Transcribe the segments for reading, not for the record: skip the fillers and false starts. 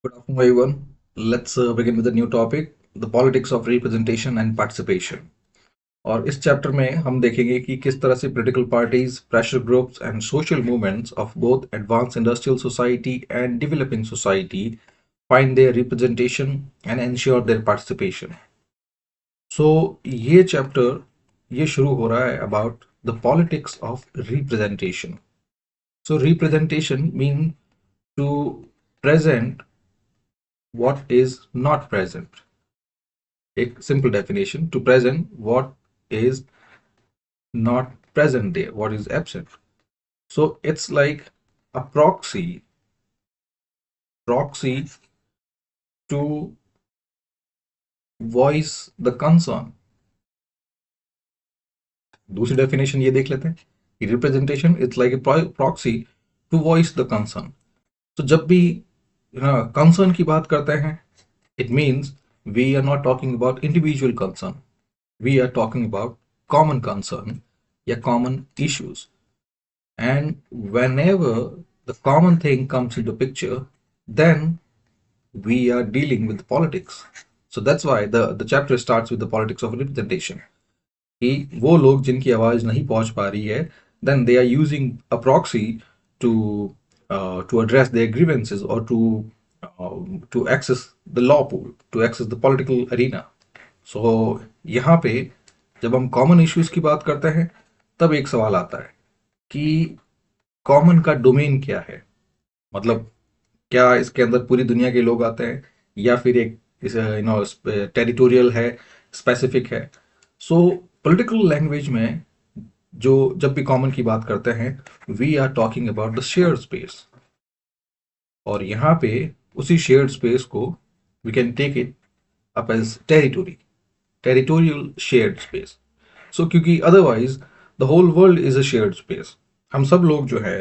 Good afternoon, everyone. Let's begin with a new topic, the politics of representation and participation. और इस chapter में हम देखेंगे कि किस तरह से political parties, pressure groups and social movements of both advance industrial society and developing society find their representation and ensure their participation. So ये चैप्टर ये शुरू हो रहा है about the politics of representation. So representation mean to present what is not present. A simple definition: to present what is not present there, what is absent. So it's like a proxy to voice the concern. दूसरी definition ये देख लेते हैं कि representation it's like a proxy to voice the concern. तो जब भी concern की बात करते हैं, it means we are not talking about individual concern. We are talking about common concern, yeah, common issues. And whenever the common thing comes into picture, then we are dealing with politics. So that's why the chapter starts with the politics of representation. कि वो लोग जिनकी आवाज नहीं पहुंच पा रही है, then they are using a proxy to to address their grievances or to access the law pool, to access the political arena. So यहाँ पे जब हम कॉमन इश्यूज की बात करते हैं, तब एक सवाल आता है कि कॉमन का डोमेन क्या है. मतलब क्या इसके अंदर पूरी दुनिया के लोग आते हैं, या फिर एक टेरिटोरियल है, स्पेसिफिक है. सो पॉलिटिकल लैंग्वेज में जो जब भी कॉमन की बात करते हैं, we are talking about the share space. और यहाँ पे उसी शेयर्ड स्पेस को we can take it up as territorial shared space. So क्योंकि otherwise the whole world is a shared space. हम सब लोग जो है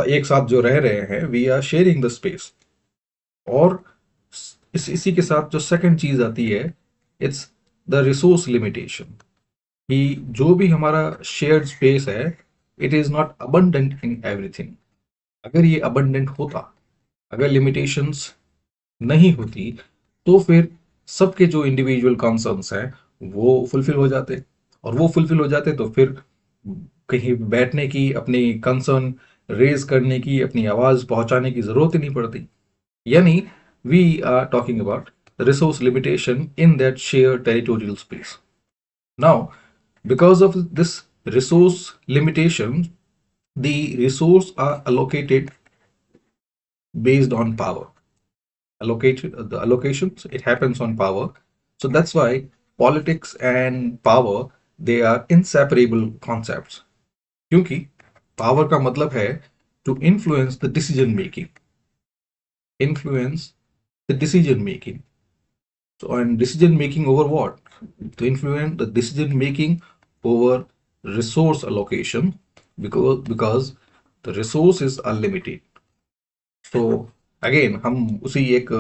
एक साथ जो रह रहे हैं, we are sharing the space. और इसी के साथ जो सेकंड चीज आती है, इट्स द रिसोर्स लिमिटेशन. कि जो भी हमारा शेयर्ड स्पेस है, it is not abundant in everything. अगर ये अबंडेंट होता, अगर लिमिटेशंस नहीं होती, तो फिर सबके जो इंडिविजुअल कंसर्न्स हैं वो फुलफिल हो जाते. और वो फुलफिल हो जाते तो फिर कहीं बैठने की, अपनी कंसर्न रेज करने की, अपनी आवाज पहुंचाने की जरूरत ही नहीं पड़ती. यानी we are talking about resource limitation in that shared territorial space. Now, because of this resource limitation, the resource are allocated based on power. Allocated the allocations, it happens on power. So that's why politics and power, they are inseparable concepts. क्योंकि power का मतलब है to influence the decision making. Influence the decision making. So, and decision making over what? To influence the decision making over resource allocation, because the resources are limited. तो again हम उसी एक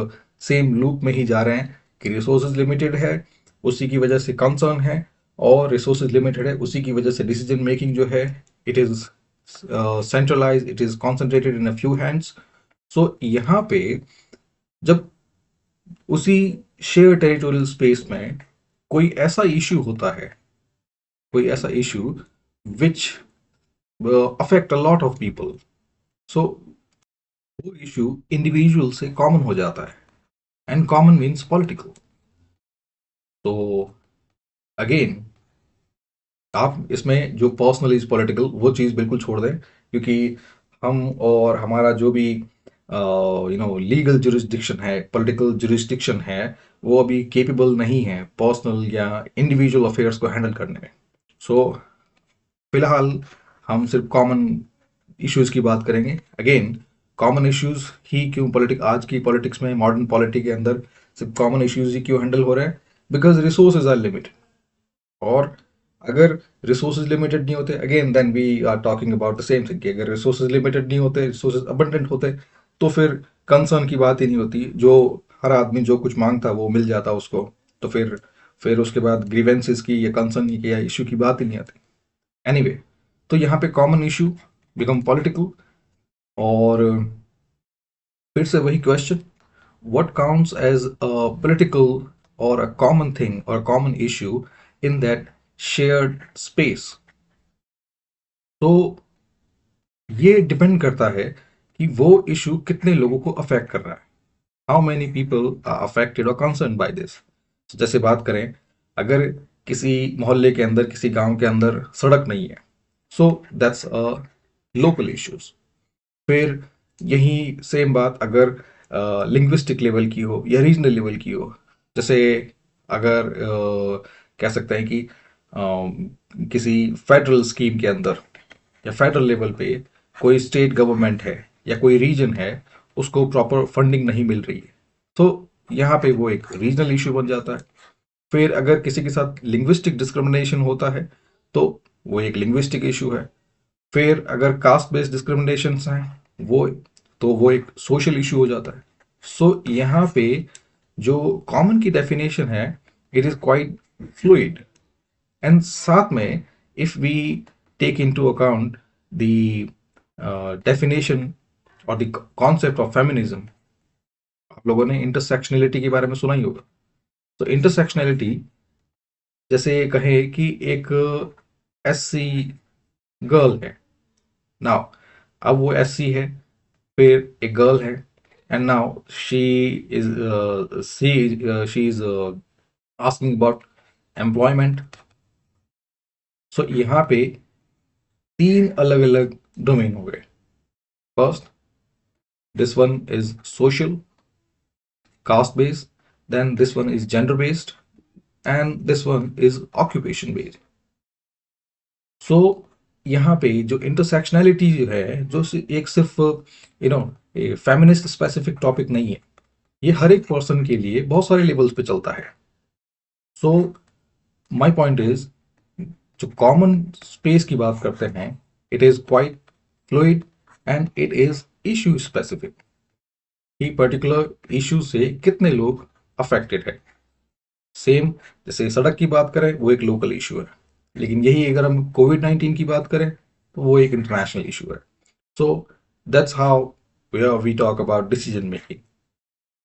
same loop में ही जा रहे हैं कि resources limited है, उसी की वजह से कंसर्न है, और रिसोर्सेज लिमिटेड है, उसी की वजह से डिसीजन मेकिंग जो है, it is centralize, it is concentrated in a few hands. So यहाँ पे जब उसी शेयर टेरिटोरियल स्पेस में कोई ऐसा इश्यू होता है, कोई ऐसा issue which affect a lot of people, so वो इश्यू इंडिविजुअल से कॉमन हो जाता है. And common means political. तो अगेन आप इसमें जो पर्सनल इज पॉलिटिकल, वो चीज़ बिल्कुल छोड़ दें. क्योंकि हम और हमारा जो भी लीगल जुरिस्डिक्शन है, पॉलिटिकल जुरिस्डिक्शन है, वो अभी केपेबल नहीं है पर्सनल या इंडिविजुअल अफेयर्स को हैंडल करने में. सो फिलहाल हम सिर्फ कॉमन इश्यूज की बात करेंगे. अगेन कॉमन इश्यूज ही क्यों आज की पॉलिटिक्स में, मॉडर्न पॉलिटिक्स के अंदर सिर्फ कॉमन इश्यूज ही क्यों हैंडल हो रहे हैं? Because resources are limited. और अगर रिसोर्सेज लिमिटेड नहीं होते, again then we are talking about the same thing कि अगर रिसोर्सेज लिमिटेड नहीं होते, रिसोर्सेज अबंडेंट होते, तो फिर कंसर्न की बात ही नहीं होती. जो हर आदमी जो कुछ मांगता वो मिल जाता उसको. तो फिर उसके बाद ग्रीवेंसेस की या कंसर्न की या इश्यू की बात ही नहीं आती. एनीवे, तो यहाँ पे कॉमन इश्यू बिकम पॉलिटिकल. और फिर से वही question, what counts as a political or a common thing or a common issue in that shared space. तो ये डिपेंड करता है कि वो इशू कितने लोगों को अफेक्ट कर रहा है, how many people are affected और कंसर्न बाय दिस। जैसे बात करें, अगर किसी मोहल्ले के अंदर, किसी गांव के अंदर सड़क नहीं है, so that's a local issues. फिर यही सेम बात अगर लिंग्विस्टिक लेवल की हो या रीजनल लेवल की हो, जैसे अगर कह सकते हैं कि किसी फेडरल स्कीम के अंदर या फेडरल लेवल पे कोई स्टेट गवर्नमेंट है या कोई रीजन है, उसको प्रॉपर फंडिंग नहीं मिल रही है, तो यहाँ पे वो एक रीजनल इशू बन जाता है। फिर अगर किसी के साथ लिंग्विस्टिक डिस्क्रिमिनेशन होता है तो वो एक लिंग्विस्टिक इशू है। फिर अगर कास्ट बेस्ड डिस्क्रिमिनेशन हैं वो, तो वो एक सोशल इशू हो जाता है। सो यहाँ पे जो कॉमन की डेफिनेशन है, it is quite fluid. And साथ में if we take into account the definition और द कॉन्सेप्ट ऑफ फेमिनिज्म, आप लोगों ने इंटरसेक्शनलिटी के बारे में सुना ही होगा। तो इंटरसेक्शनलिटी जैसे कहे कि एक एससी गर्ल है, नाउ अब वो एससी है, फिर एक गर्ल है, and now she is asking about employment. So यहाँ पे तीन अलग अलग डोमेन हो गए। First, this one is social, caste based, then this one is gender based, and this one is occupation based. So यहाँ पे जो इंटरसेक्शनैलिटी जो है, जो एक सिर्फ फेमिनिस्ट स्पेसिफिक टॉपिक नहीं है, ये हर एक पर्सन के लिए बहुत सारे लेवल्स पे चलता है। सो माय पॉइंट इज, जो कॉमन स्पेस की बात करते हैं, it is quite fluid and it is issue specific, कि पर्टिकुलर इशू से कितने लोग अफेक्टेड है। सेम जैसे सड़क की बात करें, वो एक लोकल इशू है, लेकिन यही अगर हम कोविड-19 की बात करें तो वो एक इंटरनेशनल इशू है। So that's how we talk about decision making.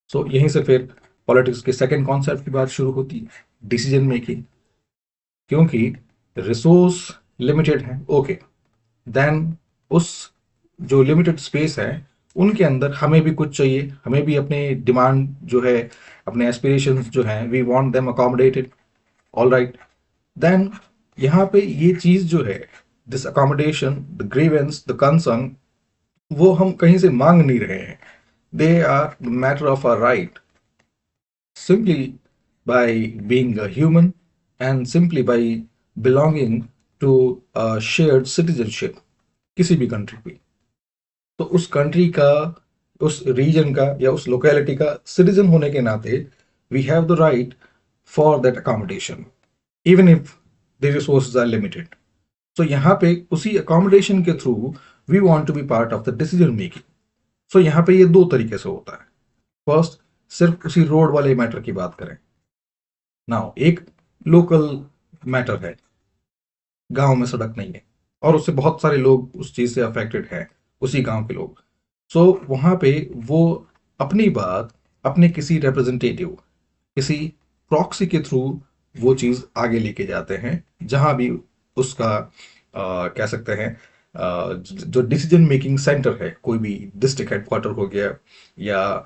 So यहीं से फिर पॉलिटिक्स के सेकंड कॉन्सेप्ट की बात शुरू होती है, डिसीजन मेकिंग। क्योंकि रिसोर्स लिमिटेड है, ओके, देन उस जो लिमिटेड स्पेस है उनके अंदर हमें भी कुछ चाहिए, हमें भी अपने डिमांड जो है, अपने एस्पिरेशंस जो हैं, we want them accommodated, all right. Then यहाँ पे ये चीज जो है, this accommodation, the grievance, the concern, वो हम कहीं से मांग नहीं रहे हैं, they are matter of our right, simply by being a human and simply by belonging to a shared citizenship किसी भी कंट्री की। तो उस कंट्री का, उस रीजन का या उस लोकेलिटी का सिटीजन होने के नाते we have the right for that accommodation even if the resources are limited. So यहाँ पे उसी अकोमोडेशन के through we want to be part of the decision making. So यहाँ पे ये दो तरीके से होता है। फर्स्ट, सिर्फ उसी रोड वाले मैटर की बात करें, नाउ एक लोकल मैटर है, गांव में सड़क नहीं है और उससे बहुत सारे लोग उस चीज से अफेक्टेड हैं, उसी गांव के लोग। सो वहां पे वो अपनी बात अपने किसी रिप्रेजेंटेटिव, किसी प्रॉक्सी के थ्रू वो चीज आगे लेके जाते हैं, जहां भी उसका कह सकते हैं जो डिसीजन मेकिंग सेंटर है, कोई भी डिस्ट्रिक्ट हेडक्वार्टर हो गया या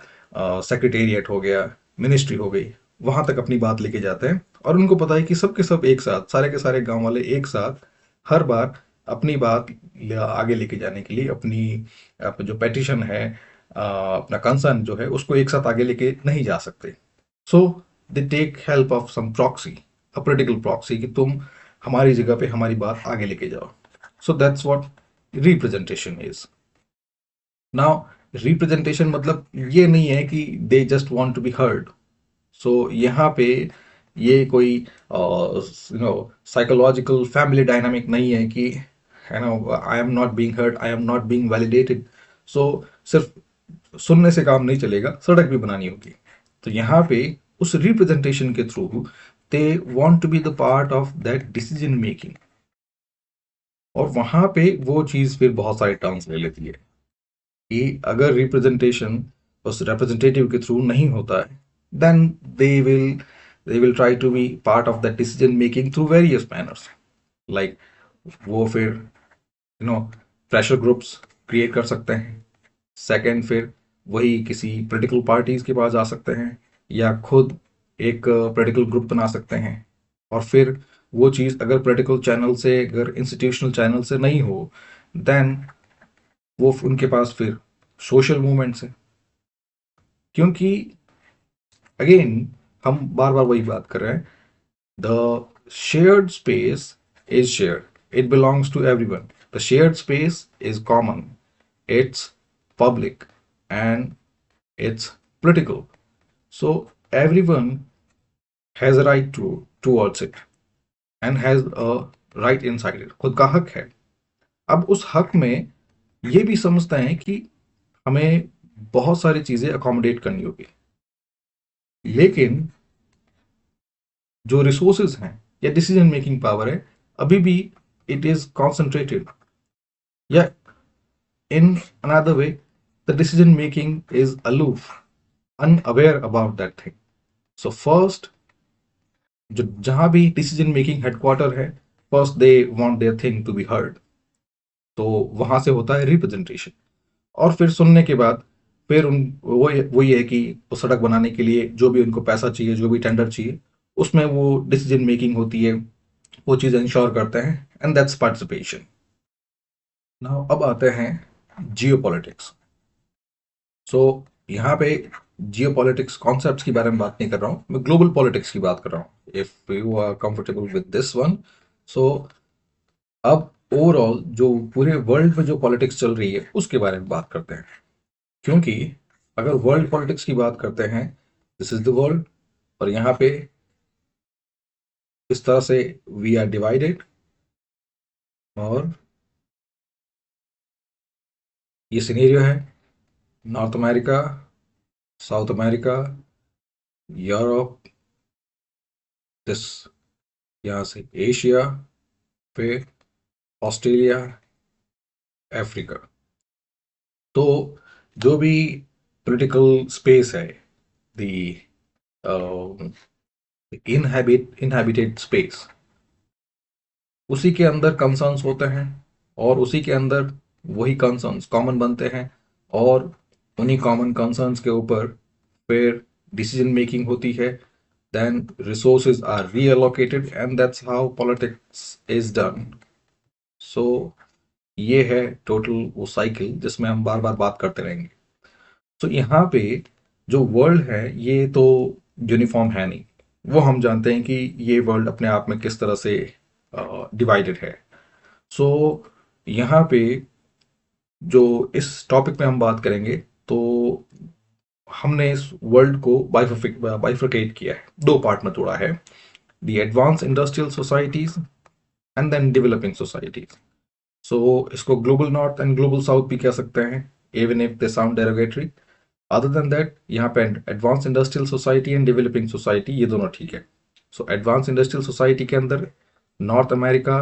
सेक्रेटेरिएट हो गया, मिनिस्ट्री हो गई, वहां तक अपनी बात लेके जाते हैं। और उनको पता है कि सब के सब एक साथ, सारे के सारे गांव वाले एक साथ हर बार अपनी बात आगे लेके जाने के लिए अपनी जो पेटिशन है, अपना कंसर्न जो है, उसको एक साथ आगे लेके नहीं जा सकते। So they take help of some proxy, a political proxy, कि तुम हमारी जगह पे हमारी बात आगे लेके जाओ। So that's what representation is. Now representation मतलब ये नहीं है कि they just want to be heard. So यहाँ पे ये कोई साइकोलॉजिकल फैमिली डायनामिक नहीं है कि है ना, I am not being heard, I am not being validated. So सिर्फ सुनने से काम नहीं चलेगा, सड़क भी बनानी होगी। तो यहाँ पे उस रिप्रेजेंटेशन के through they want to be the part of that decision making. और वहां पे वो चीज फिर बहुत सारे टर्म्स ले लेती है कि अगर रिप्रेजेंटेशन उस रिप्रेजेंटेटिव के थ्रू नहीं होता है, then they will try to be part of that decision making through various manners. Like वो फिर प्रेशर ग्रुप्स क्रिएट कर सकते हैं। सेकंड, फिर वही किसी पॉलिटिकल पार्टीज के पास जा सकते हैं, या खुद एक पॉलिटिकल ग्रुप बना सकते हैं। और फिर वो चीज़ अगर पॉलिटिकल चैनल से, अगर इंस्टीट्यूशनल चैनल से नहीं हो, देन वो उनके पास फिर सोशल मूवमेंट्स है। क्योंकि अगेन हम बार बार वही बात कर रहे हैं, the shared space is shared, it belongs to everyone. The shared space is common, it's public, and it's political. So everyone has a right towards it and has a right inside it. खुद का हक है। अब उस हक में ये भी समझते हैं कि हमें बहुत सारी चीजें अकोमोडेट करनी होगी, लेकिन जो रिसोर्सेज हैं या डिसीजन मेकिंग पावर है, अभी भी इट इज कॉन्सेंट्रेटेड, या in another way, the decision making is aloof, unaware about that thing. So first, जो जहां भी डिसीजन मेकिंग हेडक्वार्टर है, first they want their thing to be heard, तो वहां से होता है रिप्रेजेंटेशन। और फिर सुनने के बाद फिर उन वो ये है कि वो सड़क बनाने के लिए जो भी उनको पैसा चाहिए, जो भी टेंडर चाहिए, उसमें वो डिसीजन मेकिंग होती है, वो चीज़ इंश्योर करते हैं, एंड दैट्स पार्टिसिपेशन। नाउ अब आते हैं जियो पॉलिटिक्स। सो यहाँ पे जियो पॉलिटिक्स कॉन्सेप्ट की बारे में बात नहीं कर रहा हूँ, मैं ग्लोबल पॉलिटिक्स की बात कर रहा हूँ, if you are comfortable with this one. So अब ओवरऑल जो पूरे वर्ल्ड में जो पॉलिटिक्स चल रही है उसके बारे में बात करते हैं। क्योंकि अगर वर्ल्ड पॉलिटिक्स की बात करते हैं, दिस इज द वर्ल्ड, और यहाँ पे इस तरह से वी आर डिवाइडेड, और ये सिनेरियो है north America, south America, Europe, this यहाँ से एशिया, फिर ऑस्ट्रेलिया, अफ्रीका। तो जो भी पॉलिटिकल स्पेस है, द इनहैबिटेड स्पेस, उसी के अंदर कंसर्न्स होते हैं, और उसी के अंदर वही कंसर्न्स कॉमन बनते हैं, और उन्हीं कॉमन कंसर्न्स के ऊपर फिर डिसीजन मेकिंग होती है, then resources are reallocated, and that's how politics is done. So ये है टोटल वो साइकिल जिसमें हम बार बार बात करते रहेंगे। तो यहाँ पे जो वर्ल्ड है ये तो यूनिफॉर्म है नहीं, वो हम जानते हैं कि ये वर्ल्ड अपने आप में किस तरह से डिवाइडेड है। सो यहाँ पे जो इस टॉपिक में हम बात करेंगे, तो हमने इस वर्ल्ड को बाइफरकेट किया है, दो पार्ट में तोड़ा है, the advance industrial societies and then developing societies. So इसको global north and global south भी कह सकते हैं, even if they sound derogatory. Other than that, यहाँ पे advance industrial society and developing society ये दोनों ठीक है। सो एडवांस इंडस्ट्रियल सोसाइटी के अंदर north America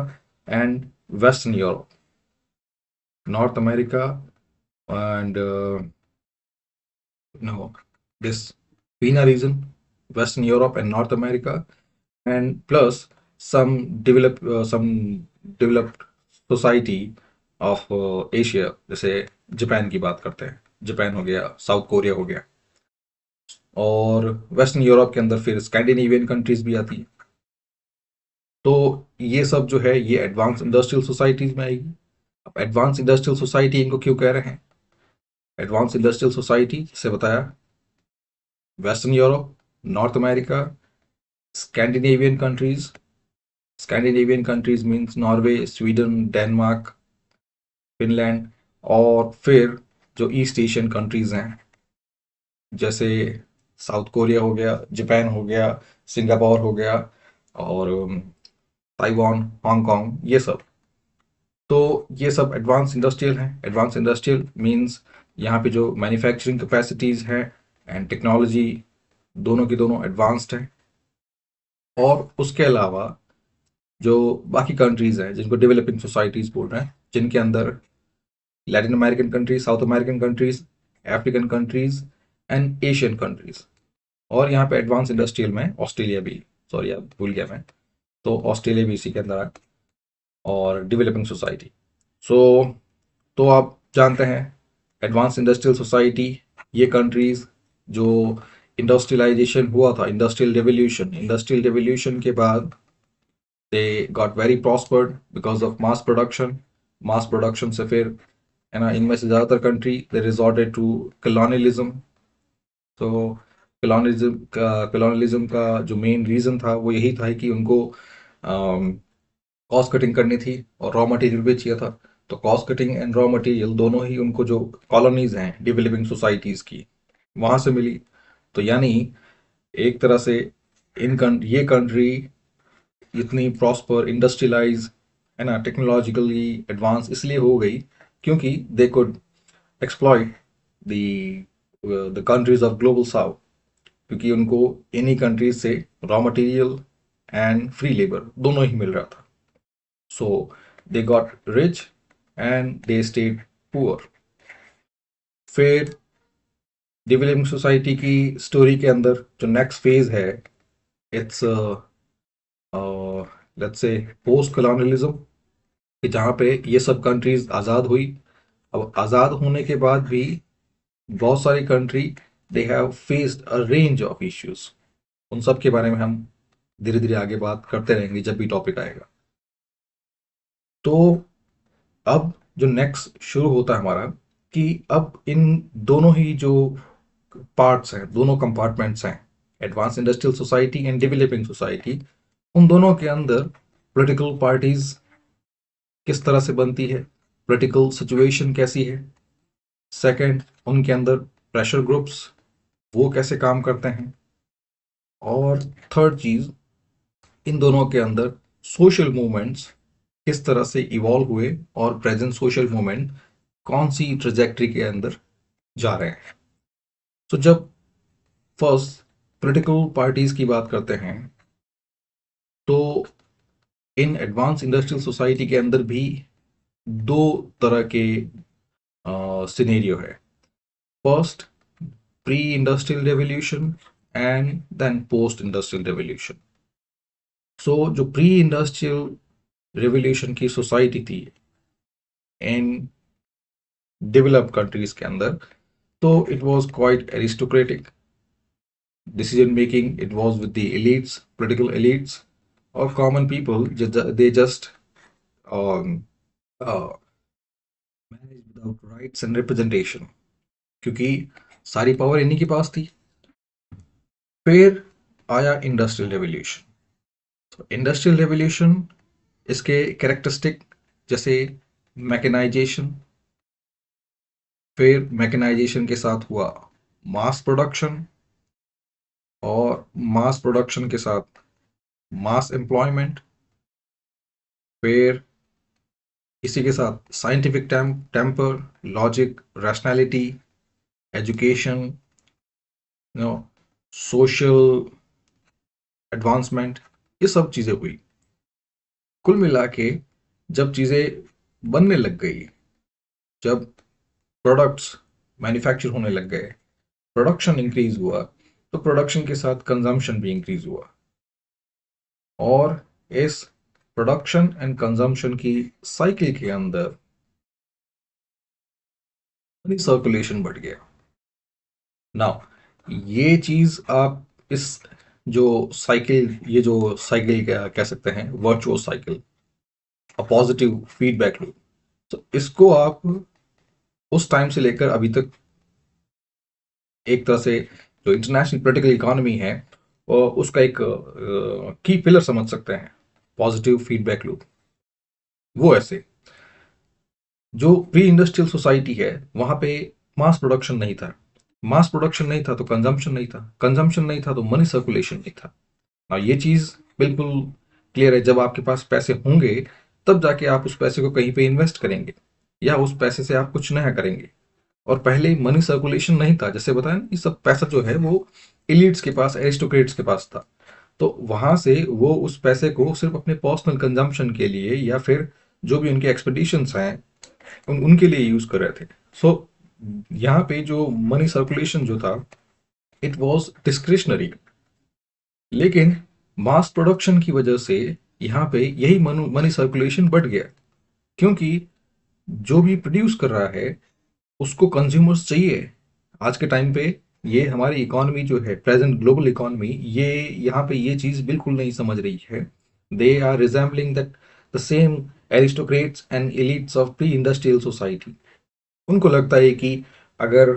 and western Europe, north America and no this PINA region, Western Europe and North America, and plus some developed society of Asia, जैसे Japan की बात करते हैं, जापान हो गया, साउथ कोरिया हो गया, और वेस्टर्न यूरोप के अंदर फिर स्कैंडिनेवियन कंट्रीज भी आती है। तो ये सब जो है ये एडवांस इंडस्ट्रियल सोसाइटीज में आएगी। अब एडवांस इंडस्ट्रियल सोसाइटी इनको क्यों कह रहे हैं? एडवांस इंडस्ट्रियल सोसाइटी से बताया, western Europe, north America, Scandinavian countries. Scandinavian countries means Norway, Sweden, Denmark, Finland, और फिर जो ईस्ट एशियन कंट्रीज हैं, जैसे साउथ कोरिया हो गया, जापान हो गया, सिंगापुर हो गया, और ताइवान, हांगकांग, ये सब। तो ये सब एडवांस इंडस्ट्रियल हैं। एडवांस इंडस्ट्रियल मीन्स यहाँ पे जो मैन्युफैक्चरिंग कैपेसिटीज हैं एंड टेक्नोलॉजी, दोनों की दोनों एडवांस्ड हैं। और उसके अलावा जो बाकी कंट्रीज हैं जिनको डेवलपिंग सोसाइटीज बोल रहे हैं, जिनके अंदर Latin American countries, south American countries, African countries and Asian countries. और यहाँ पे एडवांस इंडस्ट्रियल में ऑस्ट्रेलिया भी, सॉरी यार भूल गया मैं, तो ऑस्ट्रेलिया भी इसी के अंदर है, और डेवलपिंग सोसाइटी। सो तो आप जानते हैं एडवांस इंडस्ट्रियल सोसाइटी, ये कंट्रीज जो इंडस्ट्रियलाइजेशन हुआ था, इंडस्ट्रियल रेवोल्यूशन के बाद they got very prospered because of mass production से फिर है ना, इनमें से ज़्यादातर country they resorted to colonialism. तो कॉलोनियलिज्म का जो मेन रीज़न था वो यही था कि उनको कॉस्ट कटिंग करनी थी और रॉ मटेरियल भी चाहिए था। तो cost cutting and raw material दोनों ही उनको जो कॉलोनीज हैं डेवलपिंग सोसाइटीज़ की वहाँ से मिली। तो यानी एक तरह से ये कंट्री इतनी प्रॉस्पर इंडस्ट्रियलाइज है ना, टेक्नोलॉजिकली एडवांस इसलिए हो गई क्योंकि they could exploit the countries of global south, क्योंकि उनको इन्हीं कंट्रीज से raw material and free labour दोनों ही मिल रहा था। So they got rich and they stayed poor. फिर डेवलपिंग सोसाइटी की स्टोरी के अंदर जो नेक्स्ट फेज है, it's let's say post colonialism, कि जहाँ पे ये सब कंट्रीज आज़ाद हुई। अब आज़ाद होने के बाद भी बहुत सारी country they have faced a range of issues. उन सब के बारे में हम धीरे धीरे आगे बात करते रहेंगे जब भी टॉपिक आएगा। तो अब जो नेक्स्ट शुरू होता है हमारा, कि अब इन दोनों ही जो पार्ट्स हैं, दोनों कंपार्टमेंट्स हैं, advance industrial society and developing society, उन दोनों के अंदर पॉलिटिकल पार्टीज किस तरह से बनती है, पॉलिटिकल सिचुएशन कैसी है। सेकंड, उनके अंदर प्रेशर ग्रुप्स वो कैसे काम करते हैं। और थर्ड चीज, इन दोनों के अंदर सोशल मूवमेंट्स किस तरह से इवॉल्व हुए और प्रेजेंट सोशल मूवमेंट कौन सी ट्रेजेक्टरी के अंदर जा रहे हैं। तो जब फर्स्ट पॉलिटिकल पार्टीज की बात करते हैं, तो इन एडवांस इंडस्ट्रियल सोसाइटी के अंदर भी दो तरह के सिनेरियो है। First, pre industrial revolution and then post industrial revolution. So जो प्री इंडस्ट्रियल रेवोल्यूशन की सोसाइटी थी इन डेवलप्ड कंट्रीज के अंदर, तो it was quite aristocratic decision making, it was with the elites, political elites, or common people. They just um, manage without rights and representation, क्योंकि सारी power इन्हीं के पास थी। फिर आया इंडस्ट्रियल रेवोल्यूशन। तो इंडस्ट्रियल रेवोल्यूशन, इसके कैरेक्टरिस्टिक जैसे मैकेनाइजेशन, फिर मैकेनाइजेशन के साथ हुआ मास प्रोडक्शन, और मास प्रोडक्शन के साथ मास एम्प्लॉयमेंट, फिर इसी के साथ scientific temper, logic, rationality, education, social advancement, ये सब चीज़ें हुई। कुल मिला के जब चीज़ें बनने लग गई, जब प्रोडक्ट्स मैन्युफैक्चर होने लग गए, प्रोडक्शन इंक्रीज हुआ, तो प्रोडक्शन के साथ कंजम्पशन भी इंक्रीज हुआ, और इस प्रोडक्शन एंड कंजम्पशन की साइकिल के अंदर मनी सर्कुलेशन बढ़ गया। नाउ ये चीज आप इस जो साइकिल क्या कह सकते हैं, virtuous cycle, a positive feedback loop, तो इसको आप उस टाइम से लेकर अभी तक एक तरह से जो इंटरनेशनल पॉलिटिकल इकोनॉमी है उसका एक की पिलर समझ सकते हैं, पॉजिटिव फीडबैक लूप। वो ऐसे, जो प्री इंडस्ट्रियल सोसाइटी है वहां पे मास प्रोडक्शन नहीं था, मास प्रोडक्शन नहीं था तो कंजम्पशन नहीं था, कंजम्पशन नहीं था तो मनी सर्कुलेशन नहीं था। और ये चीज बिल्कुल क्लियर है, जब आपके पास पैसे होंगे तब जाके आप उस पैसे को कहीं पे इन्वेस्ट करेंगे या उस पैसे से आप कुछ नया करेंगे। और पहले मनी सर्कुलेशन नहीं था, जैसे बताया ना, ये सब पैसा जो है वो एलिट्स के पास, एरिस्टोक्रेट्स के पास था। तो वहां से वो उस पैसे को सिर्फ अपने पर्सनल कंजम्पशन के लिए या फिर जो भी उनके एक्सपेडिशंस हैं उनके लिए यूज कर रहे थे। सो यहाँ पे जो मनी सर्कुलेशन जो था इट वॉज डिस्क्रिशनरी। लेकिन मास प्रोडक्शन की वजह से यहाँ पे यही मनी सर्कुलेशन बढ़ गया, क्योंकि जो भी प्रोड्यूस कर रहा है उसको कंज्यूमर्स चाहिए। आज के टाइम पे ये हमारी इकोनॉमी जो है, प्रेजेंट ग्लोबल इकोनॉमी, ये यहाँ पे ये चीज़ बिल्कुल नहीं समझ रही है। They are resembling that the same aristocrats and elites of pre industrial society. उनको लगता है कि अगर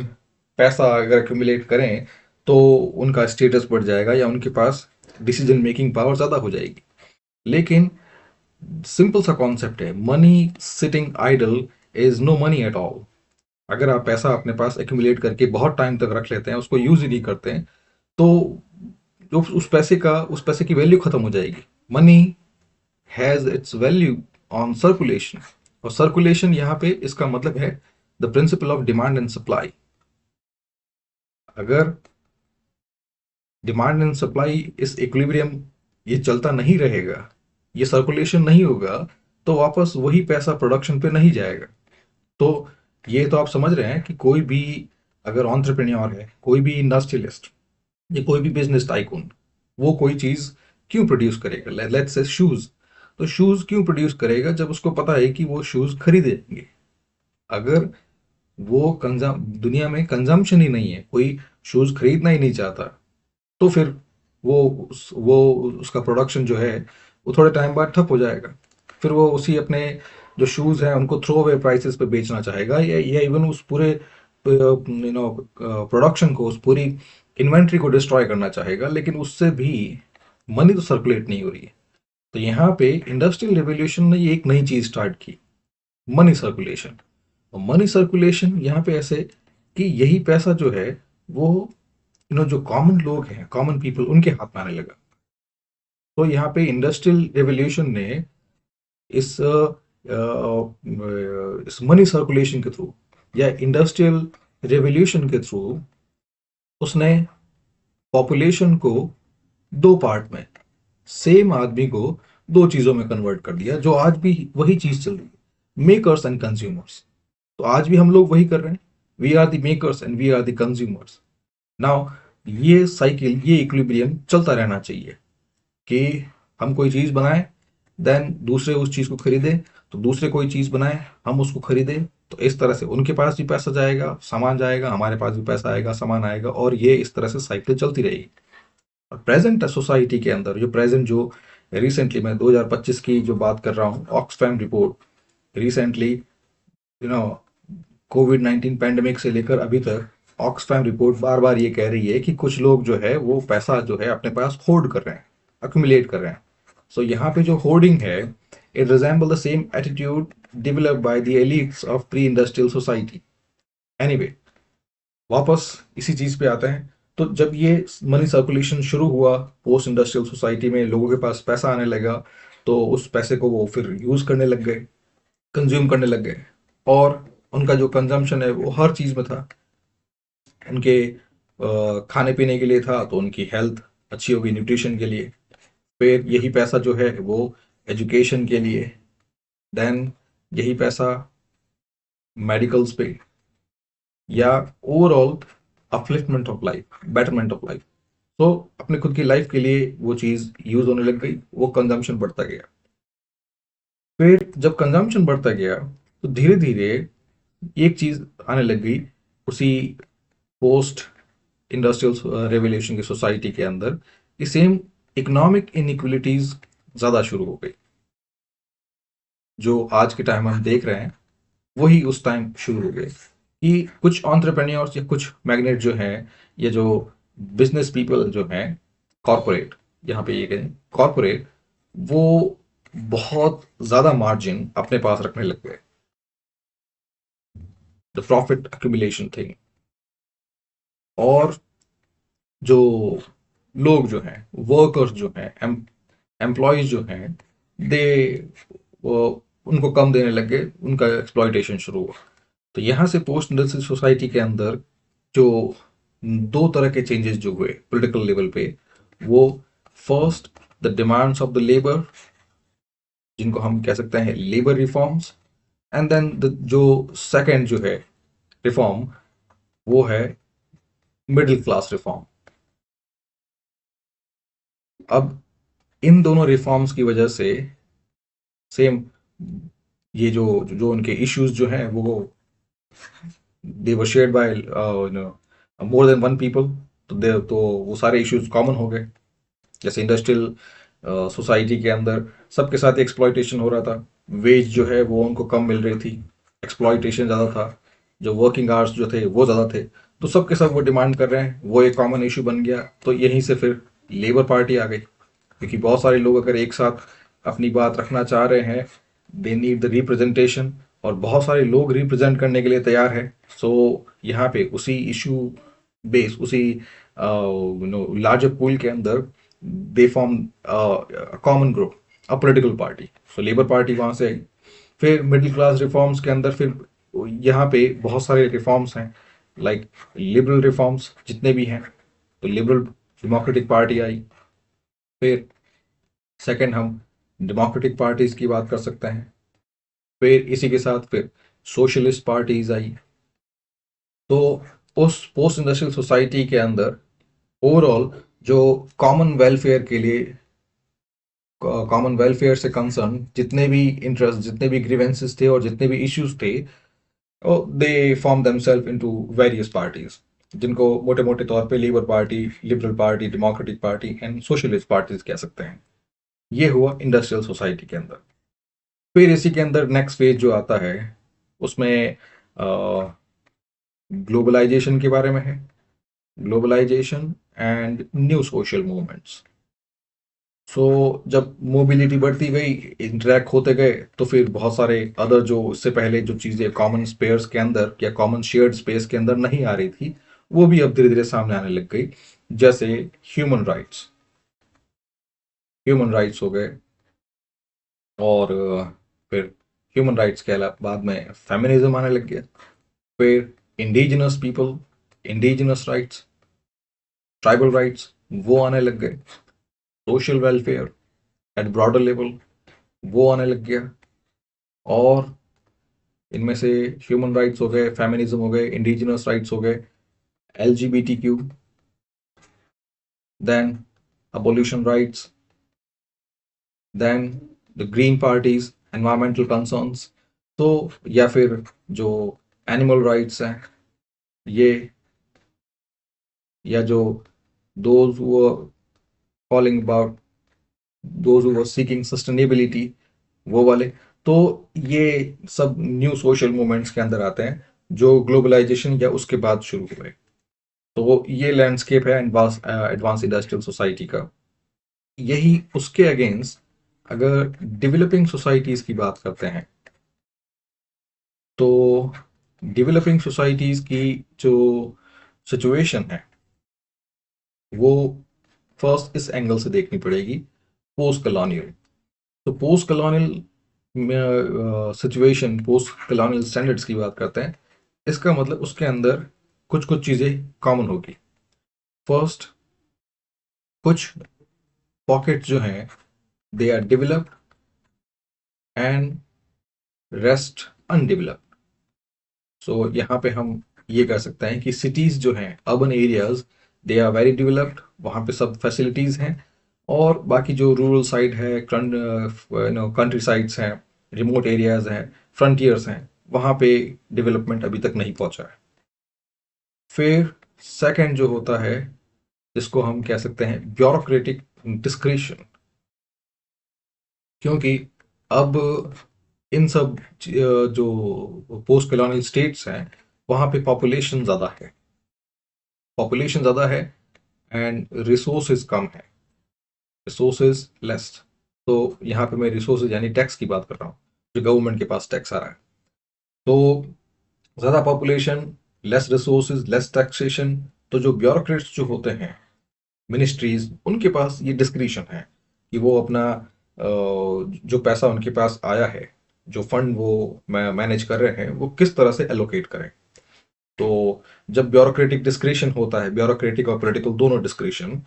पैसा अगर एक्यूमुलेट करें तो उनका स्टेटस बढ़ जाएगा या उनके पास डिसीजन मेकिंग पावर ज़्यादा हो जाएगी। लेकिन सिंपल सा कॉन्सेप्ट है, money sitting idle is no money at all. अगर आप पैसा अपने पास एक्यूमुलेट करके बहुत टाइम तक रख लेते हैं, उसको यूज ही नहीं करते हैं, तो जो उस पैसे की वैल्यू खत्म हो जाएगी। Money has its value on circulation, और सर्कुलेशन यहाँ पे इसका मतलब है the principle of demand and supply. अगर डिमांड एंड सप्लाई इस इक्विलिब्रियम ये चलता नहीं रहेगा, ये सर्कुलेशन नहीं होगा, तो वापस वही पैसा प्रोडक्शन पे नहीं जाएगा। तो ये तो आप समझ रहे हैं कि कोई भी अगर एंटरप्रेन्योर है, कोई भी इंडस्ट्रियलिस्ट या कोई भी बिजनेस टाइकून, वो कोई चीज क्यों प्रोड्यूस करेगा? Let's say shoes. तो शूज क्यों प्रोड्यूस करेगा जब उसको पता है कि वो शूज खरीदेंगे? अगर वो कंजम दुनिया में कंजम्पशन ही नहीं है, कोई शूज खरीदना ही नहीं चाहता, तो फिर वो उसका प्रोडक्शन जो है वो थोड़े टाइम बाद ठप हो जाएगा। फिर वो उसी अपने जो शूज हैं उनको थ्रो अवे प्राइसेस पे बेचना चाहेगा, या इवन उस पूरे प्रोडक्शन को, उस पूरी इन्वेंट्री को डिस्ट्रॉय करना चाहेगा, लेकिन उससे भी मनी तो सर्कुलेट नहीं हो रही है। तो यहाँ पे इंडस्ट्रियल रेवोल्यूशन ने ये एक नई चीज स्टार्ट की, मनी सर्कुलेशन। और मनी सर्कुलेशन यहाँ पे ऐसे कि यही पैसा जो है वो जो कॉमन लोग हैं, कॉमन पीपल, उनके हाथ में आने लगा। तो यहाँ पे इंडस्ट्रियल रेवोल्यूशन ने इस इस मनी सर्कुलेशन के थ्रू या इंडस्ट्रियल रेवोल्यूशन के थ्रू उसने पॉपुलेशन को दो पार्ट में, सेम आदमी को दो चीजों में कन्वर्ट कर दिया, जो आज भी वही चीज चल रही है, मेकर्स एंड कंज्यूमर्स। तो आज भी हम लोग वही कर रहे हैं, we are the makers and we are the consumers. Now ये साइकिल, ये इक्विलिब्रियम चलता रहना चाहिए कि हम कोई चीज बनाएं, देन दूसरे उस चीज को खरीदें, तो दूसरे कोई चीज बनाएं, हम उसको खरीदें, तो इस तरह से उनके पास भी पैसा जाएगा, सामान जाएगा, हमारे पास भी पैसा आएगा, सामान आएगा, और ये इस तरह से साइकिल चलती रहेगी। और प्रेजेंट सोसाइटी के अंदर जो रिसेंटली मैं 2025 की जो बात कर रहा हूँ, ऑक्सफैम रिपोर्ट रिसेंटली, कोविड-19 पैंडेमिक से लेकर अभी तक ऑक्सफैम रिपोर्ट बार बार ये कह रही है कि कुछ लोग जो है वो पैसा जो है अपने पास होर्ड कर रहे हैं, अक्यूमुलेट कर रहे हैं। सो यहाँ पे जो होर्डिंग है, it resemble the same attitude developed by the elites of pre industrial society. Anyway, वापस इसी चीज पे आते हैं। तो जब ये मनी सर्कुलेशन शुरू हुआ पोस्ट इंडस्ट्रियल सोसाइटी में, लोगों के पास पैसा आने लगा, तो उस पैसे को वो फिर यूज करने लग गए, कंज्यूम करने लग गए, और उनका जो कंजम्पशन है वो हर चीज में था। उनके खाने पीने के लिए था, तो उनकी हेल्थ अच्छी होगी, न्यूट्रिशन के लिए। फिर यही पैसा जो है वो एजुकेशन के लिए, देन यही पैसा मेडिकल्स पे, या overall upliftment of life, betterment of life. तो अपने खुद की लाइफ के लिए वो चीज यूज होने लग गई, वो कंजम्पशन बढ़ता गया। फिर जब कंजम्पशन बढ़ता गया तो धीरे धीरे एक चीज आने लग गई उसी पोस्ट इंडस्ट्रियल रेवोल्यूशन की सोसाइटी के अंदर, कि सेम इकोनॉमिक इनइक्वलिटीज ज्यादा शुरू हो गई। जो आज के टाइम हम देख रहे हैं वही उस टाइम शुरू हो गए, कि कुछ एंटरप्रेन्योर्स या कुछ मैग्नेट जो हैं, या जो बिजनेस पीपल जो हैं, कॉरपोरेट, यहाँ पे ये कहें कॉरपोरेट, वो बहुत ज्यादा मार्जिन अपने पास रखने लग गए, द प्रॉफिट अक्यूमुलेशन थिंग। और जो लोग जो हैं, वर्कर्स जो हैं, एम्प्लॉयज जो हैं, दे उनको कम देने लग गए, उनका एक्सप्लॉयटेशन शुरू हुआ। तो यहाँ से पोस्ट इंडस्ट्रियल सोसाइटी के अंदर जो दो तरह के चेंजेस जो हुए पॉलिटिकल लेवल पे, वो first the demands of the labour, जिनको हम कह सकते हैं लेबर रिफॉर्म्स, एंड देन जो सेकंड जो है रिफॉर्म, वो है मिडिल क्लास रिफॉर्म। अब इन दोनों रिफॉर्म्स की वजह से सेम ये जो जो उनके इश्यूज जो हैं वो they were shared by more than one people, तो वो सारे इश्यूज कॉमन हो गए। जैसे इंडस्ट्रियल सोसाइटी के अंदर सबके साथ एक्सप्लॉइटेशन हो रहा था, वेज जो है वो उनको कम मिल रही थी, एक्सप्लॉइटेशन ज़्यादा था, जो वर्किंग आवर्स जो थे वो ज़्यादा थे, तो सबके सब वो डिमांड कर रहे हैं, वो एक कॉमन इशू बन गया। तो यहीं से फिर लेबर पार्टी आ गई, क्योंकि बहुत सारे लोग अगर एक साथ अपनी बात रखना चाह रहे हैं, दे नीड द रिप्रेजेंटेशन, और बहुत सारे लोग रिप्रेजेंट करने के लिए तैयार है। सो यहाँ पे उसी इशू बेस, उसी लार्जर पूल के अंदर they form common group, a political party. So labour party वहां से आई। फिर मिडिल क्लास रिफॉर्म्स के अंदर फिर यहाँ पे बहुत सारे रिफॉर्म्स हैं, लाइक लिबरल रिफॉर्म्स जितने भी हैं, तो लिबरल डेमोक्रेटिक पार्टी आई। फिर सेकंड हम डेमोक्रेटिक पार्टीज की बात कर सकते हैं। फिर इसी के साथ फिर सोशलिस्ट पार्टीज आई। तो उस पोस्ट इंडस्ट्रियल सोसाइटी के अंदर ओवरऑल जो कॉमन वेलफेयर के लिए, कॉमन वेलफेयर से कंसर्न जितने भी इंटरेस्ट, जितने भी ग्रीवेंसेस थे और जितने भी इश्यूज थे, they form themselves into various parties, जिनको मोटे मोटे तौर पे labour party, liberal party, democratic party and socialist parties कह सकते हैं। ये हुआ इंडस्ट्रियल सोसाइटी के अंदर। फिर इसी के अंदर नेक्स्ट फेज जो आता है उसमें ग्लोबलाइजेशन के बारे में है, globalisation and new social movements. So जब मोबिलिटी बढ़ती गई, इंटरेक्ट होते गए, तो फिर बहुत सारे अदर जो इससे पहले जो चीज़ें कॉमन स्पेयर्स के अंदर या कॉमन शेयर्ड स्पेस के अंदर नहीं आ रही थी, वो भी अब धीरे धीरे सामने आने लग गई। जैसे ह्यूमन राइट्स, ह्यूमन राइट्स हो गए, और फिर ह्यूमन राइट्स के अलावा बाद में फेमिनिज्म आने लग गया। फिर indigenous people, indigenous rights, tribal rights, वो आने लग गए। Social welfare at broader level, वो आने लग गया। और इनमें से ह्यूमन राइट्स हो गए, फेमिनिज्म हो गए, इंडिजिनस राइट्स हो गए, LGBTQ, then abolition rights, then the green parties, environmental concerns, तो या फिर जो एनिमल राइट्स हैं ये, या जो those who calling about, those who seeking sustainability, वो वाले। तो ये सब न्यू सोशल मूवमेंट्स के अंदर आते हैं जो ग्लोबलाइजेशन या उसके बाद शुरू हुए। तो ये लैंडस्केप है एडवांस इंडस्ट्रियल सोसाइटी का। यही उसके अगेंस्ट अगर डेवलपिंग सोसाइटीज की बात करते हैं, तो डेवलपिंग सोसाइटीज की जो सिचुएशन है वो फर्स्ट इस एंगल से देखनी पड़ेगी, पोस्ट कॉलोनियल। तो post colonial situation, post colonial standards की बात करते हैं, इसका मतलब उसके अंदर कुछ कुछ चीज़ें कॉमन होगी। फर्स्ट, कुछ पॉकेट जो हैं they are developed and rest undeveloped. So यहाँ पे हम ये कह सकते हैं कि सिटीज़ जो हैं, urban areas, they are very developed, वहाँ पे सब फैसिलिटीज़ हैं। और बाकी जो रूरल साइड है, कंट्री साइड्स हैं, रिमोट एरियाज हैं, फ्रंटियर्स हैं, वहाँ पे डेवलपमेंट अभी तक नहीं पहुँचा है। फिर सेकंड जो होता है, जिसको हम कह सकते हैं ब्यूरोक्रेटिक डिस्क्रिशन, क्योंकि अब इन सब जो पोस्ट कॉलोनियल स्टेट्स हैं वहाँ पे पॉपुलेशन ज़्यादा है, पॉपुलेशन ज़्यादा है एंड रिसोर्सेज कम है, रिसोर्सेज लेस। तो यहाँ पे मैं रिसोर्सेज यानी टैक्स की बात कर रहा हूँ, जो गवर्नमेंट के पास टैक्स आ रहा है। तो ज़्यादा population, less resources, less taxation, तो जो ब्यूरोक्रेट्स जो होते हैं, मिनिस्ट्रीज, उनके पास ये डिस्क्रिशन है कि वो अपना जो पैसा उनके पास आया है, जो फंड वो मैनेज कर रहे हैं, वो किस तरह से एलोकेट करें। तो जब ब्यूरोक्रेटिक डिस्क्रिशन होता है, ब्यूरोक्रेटिक और पॉलिटिकल दोनों डिस्क्रिशन,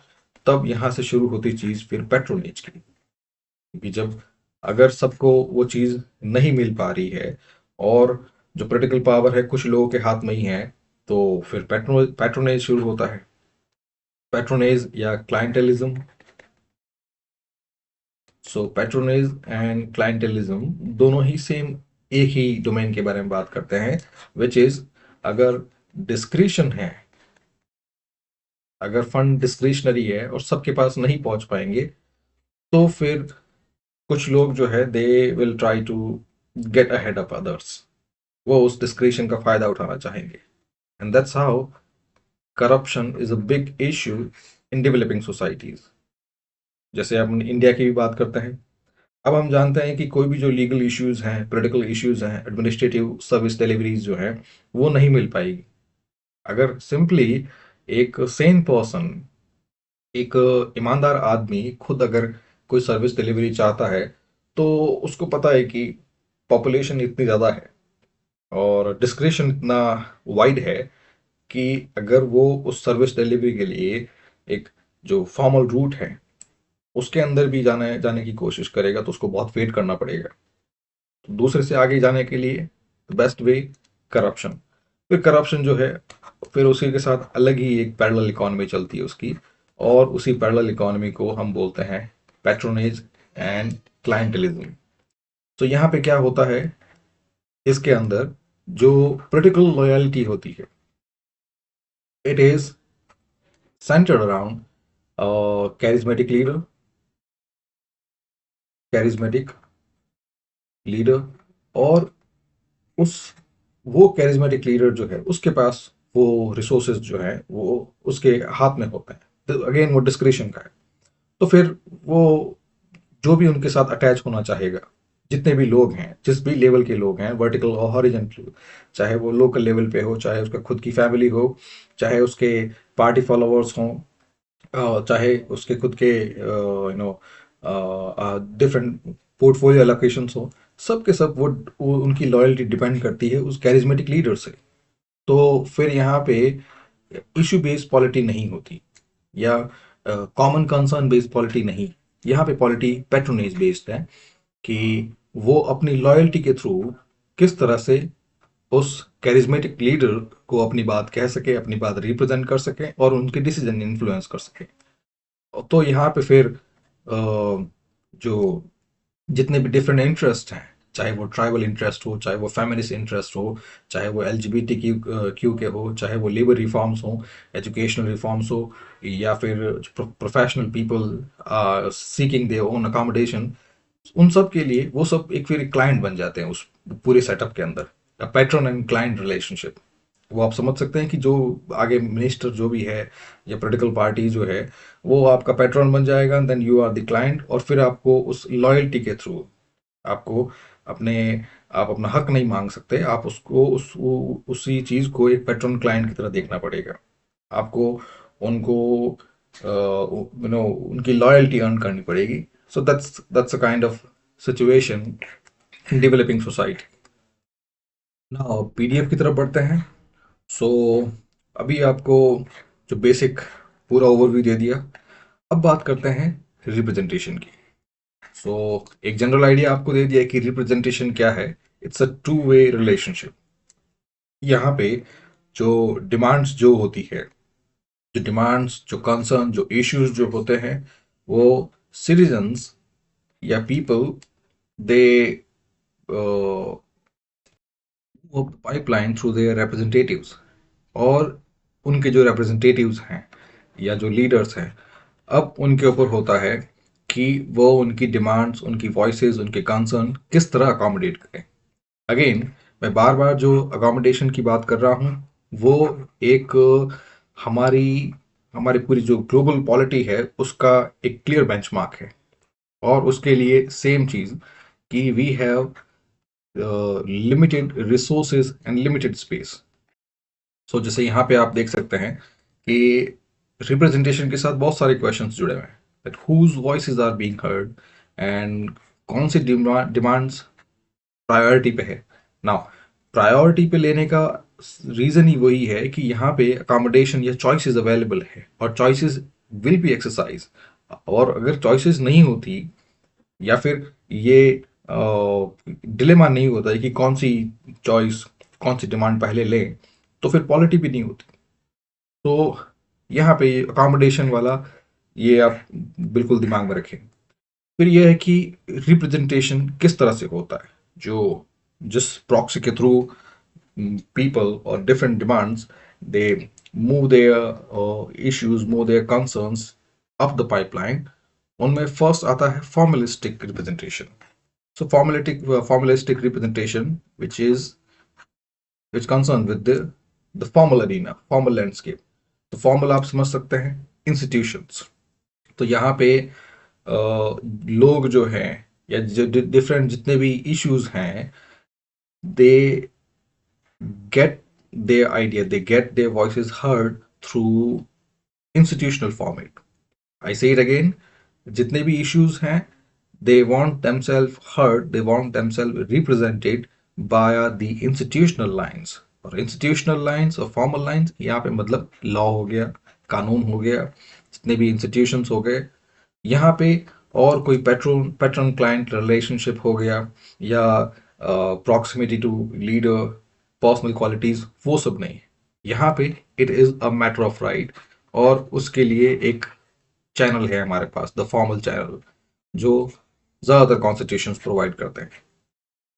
तब यहाँ से शुरू होती चीज फिर पेट्रोनेज की। क्योंकि जब अगर सबको वो चीज नहीं मिल पा रही है और जो पॉलिटिकल पावर है कुछ लोगों के हाथ में ही है, तो फिर पेट्रोनेज शुरू होता है। पेट्रोनेज या क्लाइंटेलिज्म, सो पैट्रोनेज एंड क्लाइंटेलिज्म दोनों ही सेम एक ही डोमेन के बारे में बात करते हैं, विच इज अगर डिस्क्रिशन है, अगर फंड डिस्क्रिशनरी है और सबके पास नहीं पहुंच पाएंगे, तो फिर कुछ लोग जो है they will try to get ahead of others, वो उस डिस्क्रिशन का फायदा उठाना चाहेंगे। And that's how corruption is a big issue in developing societies. जैसे हम इंडिया की भी बात करते हैं, अब हम जानते हैं कि कोई भी जो लीगल इश्यूज हैं, पॉलिटिकल इश्यूज हैं, एडमिनिस्ट्रेटिव सर्विस डिलीवरीज जो है वो नहीं मिल पाएगी अगर सिंपली एक सेन पर्सन, एक ईमानदार आदमी खुद अगर कोई सर्विस डिलीवरी चाहता है, तो उसको पता है कि पॉपुलेशन इतनी ज़्यादा है और डिस्क्रिशन इतना वाइड है कि अगर वो उस सर्विस डिलीवरी के लिए एक जो फॉर्मल रूट है उसके अंदर भी जाने जाने की कोशिश करेगा, तो उसको बहुत वेट करना पड़ेगा। तो दूसरे से आगे जाने के लिए बेस्ट वे करप्शन। फिर करप्शन जो है, फिर उसी के साथ अलग ही एक पैरेलल इकोनॉमी चलती है उसकी, और उसी पैरेलल इकोनॉमी को हम बोलते हैं पैट्रोनेज एंड क्लाइंटलिज्म। तो यहाँ पे क्या होता है, इसके अंदर जो पोलिटिकल लॉयल्टी होती है, it is centred around charismatic leader, charismatic leader, और उस वो कैरिज्मेटिक लीडर जो है उसके पास वो रिसोर्सेज जो है वो उसके हाथ में होते हैं, तो अगेन वो डिस्क्रिशन का है। तो फिर वो जो भी उनके साथ अटैच होना चाहेगा, जितने भी लोग हैं, जिस भी लेवल के लोग हैं, वर्टिकल और हॉरिजॉन्टल, चाहे वो लोकल लेवल पे हो, चाहे उसका खुद की फैमिली हो, चाहे उसके पार्टी फॉलोअर्स हों, चाहे उसके खुद के नो डिफरेंट पोर्टफोलियो एलोकेशंस हो, सब के सब वो उनकी लॉयल्टी डिपेंड करती है उस कैरिज्मेटिक लीडर से। तो फिर यहाँ पे इशू बेस्ड पॉलिटी नहीं होती, या कॉमन कंसर्न बेस्ड पॉलिटी नहीं, यहाँ पे पॉलिटी पैट्रोनेज बेस्ड है कि वो अपनी लॉयल्टी के थ्रू किस तरह से उस कैरिज्मेटिक लीडर को अपनी बात कह सके, अपनी बात रिप्रेजेंट कर सके और उनके डिसीजन इन्फ्लुएंस कर सके। तो यहाँ पे फिर जो जितने भी डिफरेंट इंटरेस्ट हैं, चाहे वो ट्राइबल इंटरेस्ट हो, चाहे वो फेमिनिस्ट इंटरेस्ट हो, चाहे वो एलजीबीटी क्यू के हो, चाहे वो लेबर रिफॉर्म्स हो, एजुकेशनल रिफॉर्म्स हो, या फिर professional people seeking their own accommodation, उन सब के लिए वो सब एक फिर क्लाइंट बन जाते हैं उस पूरे सेटअप के अंदर। पैट्रन एंड क्लाइंट रिलेशनशिप, वो आप समझ सकते हैं कि जो आगे मिनिस्टर जो भी है या पॉलिटिकल पार्टी जो है, वो आपका पैट्रन बन जाएगा, then you are the client, और फिर आपको उस लॉयल्टी के थ्रू आपको अपने आप अपना हक नहीं मांग सकते, आप उसको उसी चीज को एक पैट्रन क्लाइंट की तरह देखना पड़ेगा आपको। उनको उनकी लॉयल्टी अर्न करनी पड़ेगी। So that's a kind of situation in developing society. ना पीडीएफ की तरफ बढ़ते हैं। सो अभी आपको जो बेसिक पूरा ओवरव्यू दे दिया, अब बात करते हैं रिप्रेजेंटेशन की। सो एक जनरल आइडिया आपको दे दिया कि रिप्रेजेंटेशन क्या है। It's a two way relationship. यहाँ पे जो डिमांड्स जो होती है, जो डिमांड्स, जो कंसर्न, जो इश्यूज जो होते हैं, वो सिटीजन्स या people they pipeline through their representatives, और उनके जो रिप्रेजेंटेटिव्स हैं या जो लीडर्स हैं, अब उनके ऊपर होता है कि वो उनकी डिमांड्स, उनकी वॉइसेस, उनके कंसर्न किस तरह अकोमोडेट करें। अगेन मैं बार बार जो अकोमोडेशन की बात कर रहा हूँ, वो एक हमारी हमारी पूरी जो ग्लोबल पॉलिटी है उसका एक क्लियर बेंचमार्क है, और उसके लिए सेम चीज कि we have limited resources and limited space. So जैसे यहाँ पे आप देख सकते हैं कि रिप्रेजेंटेशन के साथ बहुत सारे क्वेश्चंस जुड़े हुए हैं, that whose voices are being heard, and कौन सी डिमांड्स प्रायोरिटी पे है। नाउ प्रायोरिटी पे लेने का रीजन ही वही है कि यहाँ पे अकोमोडेशन या चॉइसेस अवेलेबल है, और चॉइसेस विल बी एक्सरसाइज। और अगर चॉइसेस नहीं होती, या फिर ये डिलेमा नहीं होता है कि कौन सी चॉइस, कौन सी डिमांड पहले लें, तो फिर पॉलिटी भी नहीं होती। तो यहाँ पे अकोमोडेशन वाला ये आप बिल्कुल दिमाग में रखें। फिर यह है कि रिप्रेजेंटेशन किस तरह से होता है, जो जिस प्रॉक्सी के through people or different demands, they move their issues, move their concerns up the pipeline. उनमें फर्स्ट आता है formalistic representation. So formalistic representation, which concerned with the formal arena, formal landscape. तो formal आप समझ सकते हैं institutions. तो यहाँ पे लोग जो हैं या जो डिफरेंट जितने भी issues हैं, they get they get their voices heard through institutional format. I say it again, जितने भी issues हैं, they want themselves heard, they want themselves represented via the institutional lines. और institutional lines और formal lines यहाँ पे मतलब law हो गया, कानून हो गया, जितने भी institutions हो गए, यहाँ पे और कोई पैट्रन क्लाइंट रिलेशनशिप हो गया या proximity to leader, personal qualities, वो सब नहीं. यहाँ पे it is a matter of right, और उसके लिए एक चैनल है हमारे पास, द फॉर्मल चैनल, जो ज़्यादातर कॉन्स्टिट्यूशन प्रोवाइड करते हैं.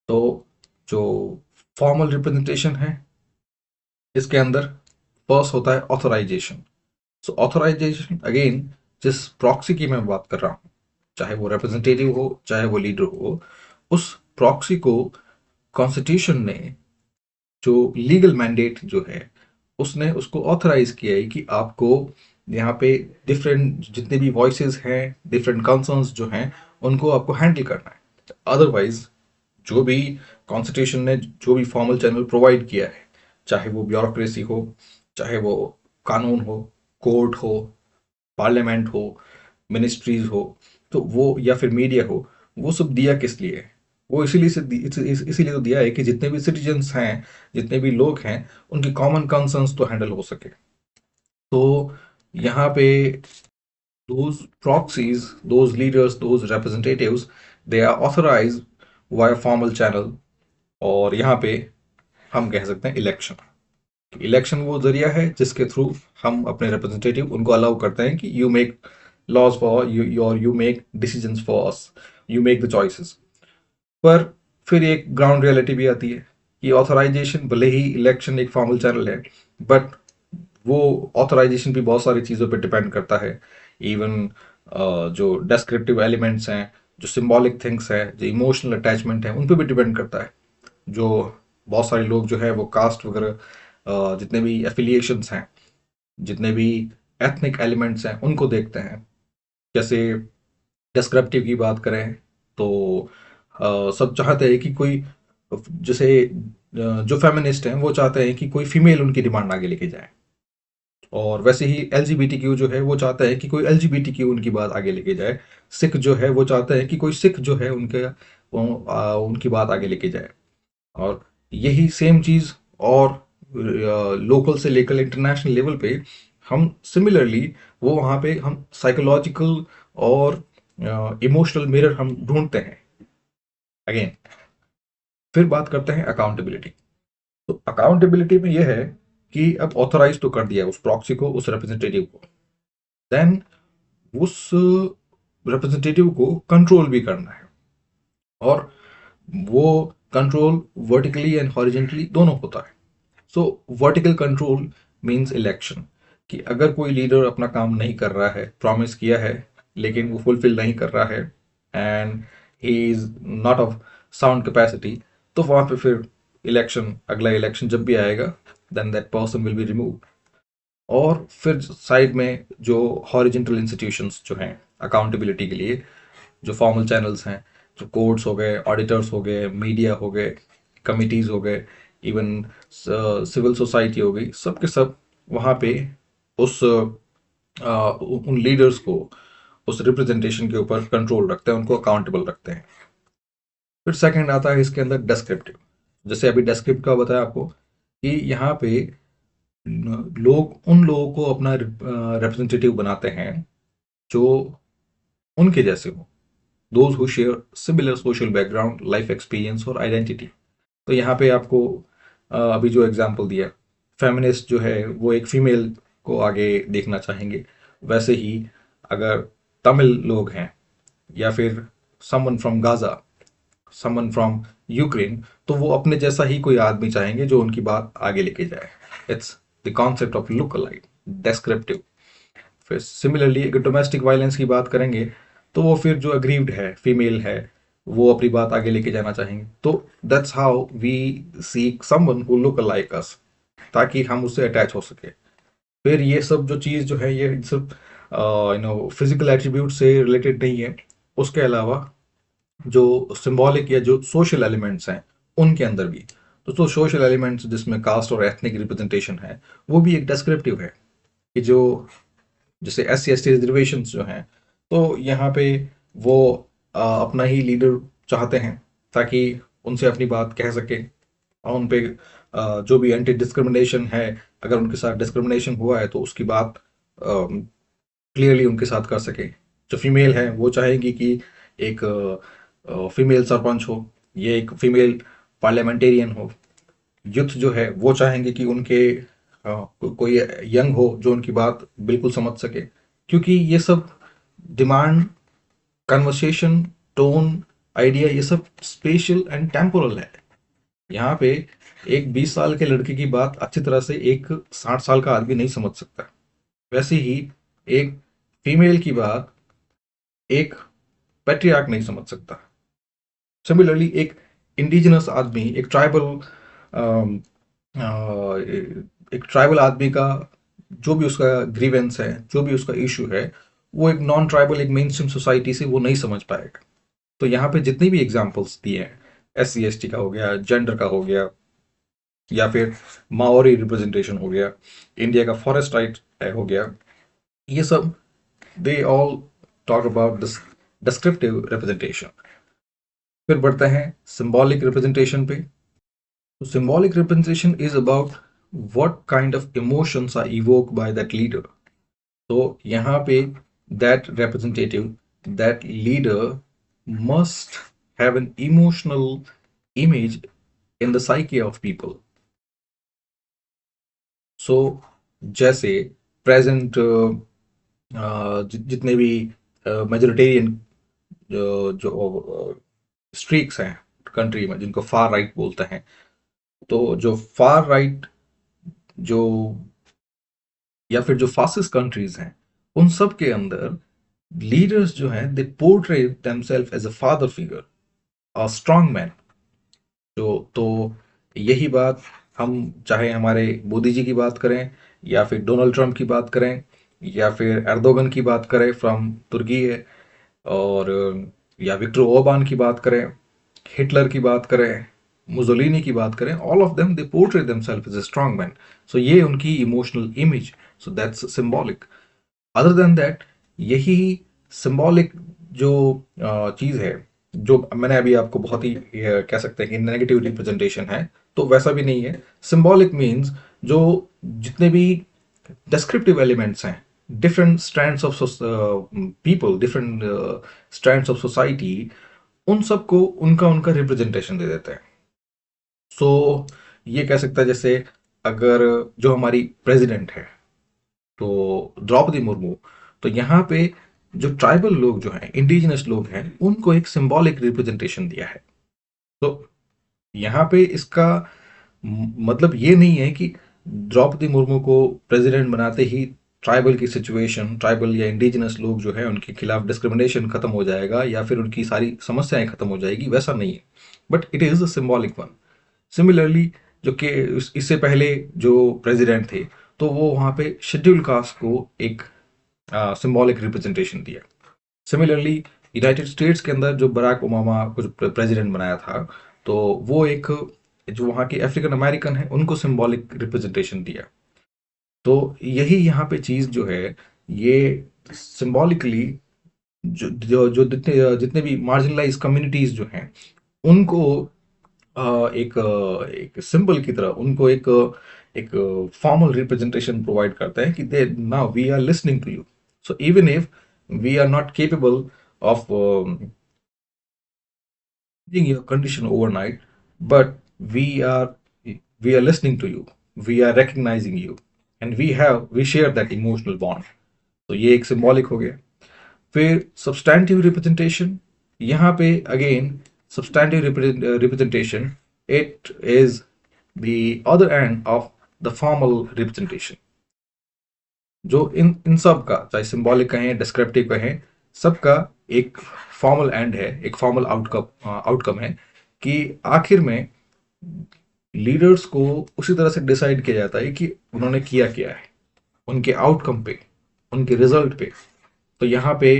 तो जो फॉर्मल रिप्रेजेंटेशन है, इसके अंदर फर्स्ट होता है ऑथराइजेशन. सो ऑथराइजेशन अगेन, जिस प्रॉक्सी की मैं बात कर रहा हूँ, चाहे वो रिप्रेजेंटेटिव हो चाहे वो लीडर हो, उस प्रॉक्सी को कॉन्स्टिट्यूशन ने जो लीगल मैंडेट जो है, उसने उसको ऑथराइज किया है कि आपको यहाँ पे डिफरेंट जितने भी वॉइसेस हैं, डिफरेंट कंसर्न्स जो हैं, उनको आपको हैंडल करना है. अदरवाइज जो भी कॉन्स्टिट्यूशन ने जो भी फॉर्मल चैनल प्रोवाइड किया है, चाहे वो ब्यूरोक्रेसी हो, चाहे वो कानून हो, कोर्ट हो, पार्लियामेंट हो, मिनिस्ट्रीज हो, तो वो या फिर मीडिया हो, वो सब दिया किस लिए है? वो इसीलिए तो दिया है कि जितने भी सिटीजन्स हैं, जितने भी लोग हैं, उनकी कॉमन कंसर्न्स तो हैंडल हो सके. तो यहाँ पे those proxies, those leaders, those representatives, they are authorized via formal channel. और यहाँ पे हम कह सकते हैं इलेक्शन. इलेक्शन वो जरिया है जिसके थ्रू हम अपने रिप्रेजेंटेटिव उनको अलाउ करते हैं कि you make laws for you, और you make decisions for us, you make the choices. पर फिर एक ग्राउंड रियलिटी भी आती है कि ऑथराइजेशन, भले ही इलेक्शन एक फॉर्मल चैनल है, बट वो ऑथराइजेशन भी बहुत सारी चीज़ों पे डिपेंड करता है. इवन जो डेस्क्रिप्टिव एलिमेंट्स हैं, जो सिंबॉलिक थिंग्स हैं, जो इमोशनल अटैचमेंट है, उन पे भी डिपेंड करता है. जो बहुत सारे लोग जो है वो कास्ट वगैरह, जितने भी एफिलिएशंस हैं, जितने भी एथनिक एलिमेंट्स हैं, उनको देखते हैं. जैसे डिस्क्रिप्टिव की बात करें तो सब चाहते हैं कि कोई, जैसे जो फेमिनिस्ट हैं वो चाहते हैं कि कोई फीमेल उनकी डिमांड आगे लेके जाए, और वैसे ही एलजीबीटीक्यू जो है वो चाहता है कि कोई एलजीबीटीक्यू उनकी बात आगे लेके जाए. सिख जो है वो चाहता है कि कोई सिख जो है उनकी बात आगे लेके जाए. और यही सेम चीज़, और लोकल से लेकर इंटरनेशनल लेवल पे हम सिमिलरली वो वहाँ पे हम साइकोलॉजिकल और इमोशनल मिरर हम ढूंढते हैं. अगेन फिर बात करते हैं अकाउंटेबिलिटी. तो अकाउंटेबिलिटी में यह है कि अब ऑथराइज तो कर दिया उस प्रॉक्सी को, उस रिप्रेजेंटेटिव को, देन उस रिप्रेजेंटेटिव को कंट्रोल भी करना है. और वो कंट्रोल वर्टिकली एंड हॉरिजेंटली दोनों होता है. सो वर्टिकल कंट्रोल मींस इलेक्शन, कि अगर कोई लीडर अपना काम नहीं कर रहा है, प्रॉमिस किया है लेकिन वो फुलफिल नहीं कर रहा है, and he is not of sound capacity, तो वहाँ पे फिर इलेक्शन, अगला इलेक्शन जब भी आएगा, then that person will be removed. और फिर साइड में जो हॉरिजेंटल इंस्टीट्यूशंस जो हैं अकाउंटेबिलिटी के लिए, जो फॉर्मल चैनल्स हैं, जो कोर्ट्स हो गए, ऑडिटर्स हो गए, मीडिया हो गए, कमिटीज़ हो गए, इवन सिविल सोसाइटी हो गई, सब के सब वहाँ पे उस उन लीडर्स को, उस रिप्रेजेंटेशन के ऊपर कंट्रोल रखते हैं, उनको अकाउंटेबल रखते हैं. फिर सेकंड आता है इसके अंदर डेस्क्रिप्टिव. जैसे अभी डेस्क्रिप्ट का बताया आपको कि यहाँ पे लोग उन लोगों को अपना रिप्रेजेंटेटिव बनाते हैं जो उनके जैसे हो, those who share similar social background, life experience और आइडेंटिटी. तो यहाँ पे आपको अभी जो एग्जांपल दिया, फेमिनिस्ट जो है वो एक फीमेल को आगे देखना चाहेंगे, वैसे ही अगर तमिल लोग हैं या फिर someone from Gaza, someone from Ukraine, तो वो अपने जैसा ही कोई आदमी चाहेंगे जो उनकी बात आगे लेके जाए। It's the concept of look alike, descriptive. फिर सिमिलरली अगर डोमेस्टिक वायलेंस की बात करेंगे तो वो फिर जो अग्रीव्ड है, फीमेल है, वो अपनी बात आगे लेके जाना चाहेंगे। तो that's how we seek someone who look like us, ताकि हम उससे अटैच हो सके। फिर ये सब जो चीज़ जो है ये सिर्फ फिजिकल एट्रीब्यूट से रिलेटेड नहीं है, उसके अलावा जो सिंबॉलिक या जो सोशल एलिमेंट्स हैं उनके अंदर भी। तो सोशल एलिमेंट्स जिसमें कास्ट और एथनिक रिप्रेजेंटेशन है, वो भी एक डिस्क्रिप्टिव है कि जो जैसे SC ST रिजर्वेशन जो हैं, तो यहाँ पे वो अपना ही लीडर चाहते हैं ताकि उनसे अपनी बात कह सके, और उन पे जो भी एंटी डिस्क्रिमिनेशन है, अगर उनके साथ डिस्क्रिमिनेशन हुआ है तो उसकी बात क्लियरली उनके साथ कर सके। जो फीमेल है वो चाहेगी कि एक फीमेल सरपंच हो, ये एक फीमेल पार्लियामेंटेरियन हो। यूथ जो है वो चाहेंगे कि उनके कोई यंग हो जो उनकी बात बिल्कुल समझ सके, क्योंकि ये सब डिमांड, कन्वर्सेशन, टोन, आइडिया, ये सब स्पेशल एंड टेम्पोरल है। यहाँ पे एक 20 साल के लड़के की बात अच्छी तरह से एक 60 साल का आदमी नहीं समझ सकता। वैसे ही एक फीमेल की बात एक पैट्रियार्क नहीं समझ सकता। सिमिलरली एक इंडिजिनस आदमी, एक ट्राइबल आदमी का जो भी उसका ग्रीवेंस है, जो भी उसका इशू है, वो एक नॉन ट्राइबल, एक मेन स्ट्रीम सोसाइटी से वो नहीं समझ पाएगा। तो यहाँ पे जितनी भी एग्जाम्पल्स दिए हैं, SC ST का हो गया, जेंडर का हो गया, या फिर माओरी रिप्रेजेंटेशन हो गया, इंडिया का फॉरेस्ट राइट हो गया, ये सब they all talk about this descriptive representation. फिर बढ़ते हैं सिंबॉलिक रिप्रेजेंटेशन पे। तो symbolic representation is about what kind of emotions are evoked by that leader. तो यहाँ पे that representative, that leader must have an emotional image in the psyche of people. So जैसे present जितने भी majoritarian जो streaks हैं country में, जिनको फार राइट बोलते हैं, तो जो फार राइट जो या फिर जो फासिस्ट कंट्रीज हैं, उन सब के अंदर लीडर्स जो हैं they portray themselves as a father figure, a strong man. तो यही बात हम चाहे हमारे मोदी जी की बात करें, या फिर डोनाल्ड ट्रंप की बात करें, या फिर एर्दोगन की बात करें फ्रॉम तुर्की है, और या विक्टर ओबान की बात करें, हिटलर की बात करें, मुजोलिनी की बात करें, all of them they portray themselves as a strong man. So ये उनकी emotional image, so that's symbolic. Other than that, यही सिंबॉलिक जो चीज़ है, जो मैंने अभी आपको बहुत ही कह सकते हैं कि नेगेटिव रिप्रेजेंटेशन है, तो वैसा भी नहीं है। सिंबॉलिक मीन्स जो जितने भी डिस्क्रिप्टिव एलिमेंट्स हैं, different strands of people, different strands of society, उन सबको उनका उनका रिप्रेजेंटेशन दे देते हैं। सो ये कह सकता है जैसे अगर जो हमारी प्रेसिडेंट है तो द्रौपदी मुर्मू, तो यहाँ पे जो ट्राइबल लोग जो हैं, इंडिजिनस लोग हैं, उनको एक सिंबॉलिक रिप्रेजेंटेशन दिया है। तो यहाँ पे इसका मतलब ये नहीं है कि द्रौपदी मुर्मू को प्रेसिडेंट बनाते ही ट्राइबल की सिचुएशन, ट्राइबल या इंडिजिनस लोग जो है उनके खिलाफ डिस्क्रिमिनेशन खत्म हो जाएगा या फिर उनकी सारी समस्याएं खत्म हो जाएगी, वैसा नहीं है। But it is a symbolic one. Similarly जो कि इससे पहले जो प्रेसिडेंट थे, तो वो वहाँ पे शेड्यूल कास्ट को एक सिंबॉलिक रिप्रेजेंटेशन दिया। सिमिलरली यूनाइटेड स्टेट्स के अंदर जो बराक ओबामा को जो प्रेसिडेंट बनाया था, तो वो एक जो वहाँ के अफ्रीकन अमेरिकन है उनको सिंबॉलिक रिप्रेजेंटेशन दिया। तो यही यहाँ पे चीज़ जो है, ये सिंबॉलिकली जो जो जो जितने जितने भी मार्जिनलाइज कम्युनिटीज जो हैं उनको एक सिंबल की तरह उनको एक फॉर्मल रिप्रेजेंटेशन प्रोवाइड करता है कि they now we are listening to you. So even if we are not capable of changing your condition overnight, but we are we are listening to you, we are recognizing you, and we share that emotional bond. तो ये एक symbolic हो गया। फिर substantive representation, यहाँ पे again substantive representation, it is the other end of the formal representation. जो इन सब का, चाहे सिंबॉलिक कहें डिस्क्रिप्टिव कहें, सबका एक फॉर्मल एंड है, एक फॉर्मल आउटकम है कि आखिर में लीडर्स को उसी तरह से डिसाइड किया जाता है कि उन्होंने किया क्या है, उनके आउटकम पे, उनके रिजल्ट पे। तो यहाँ पे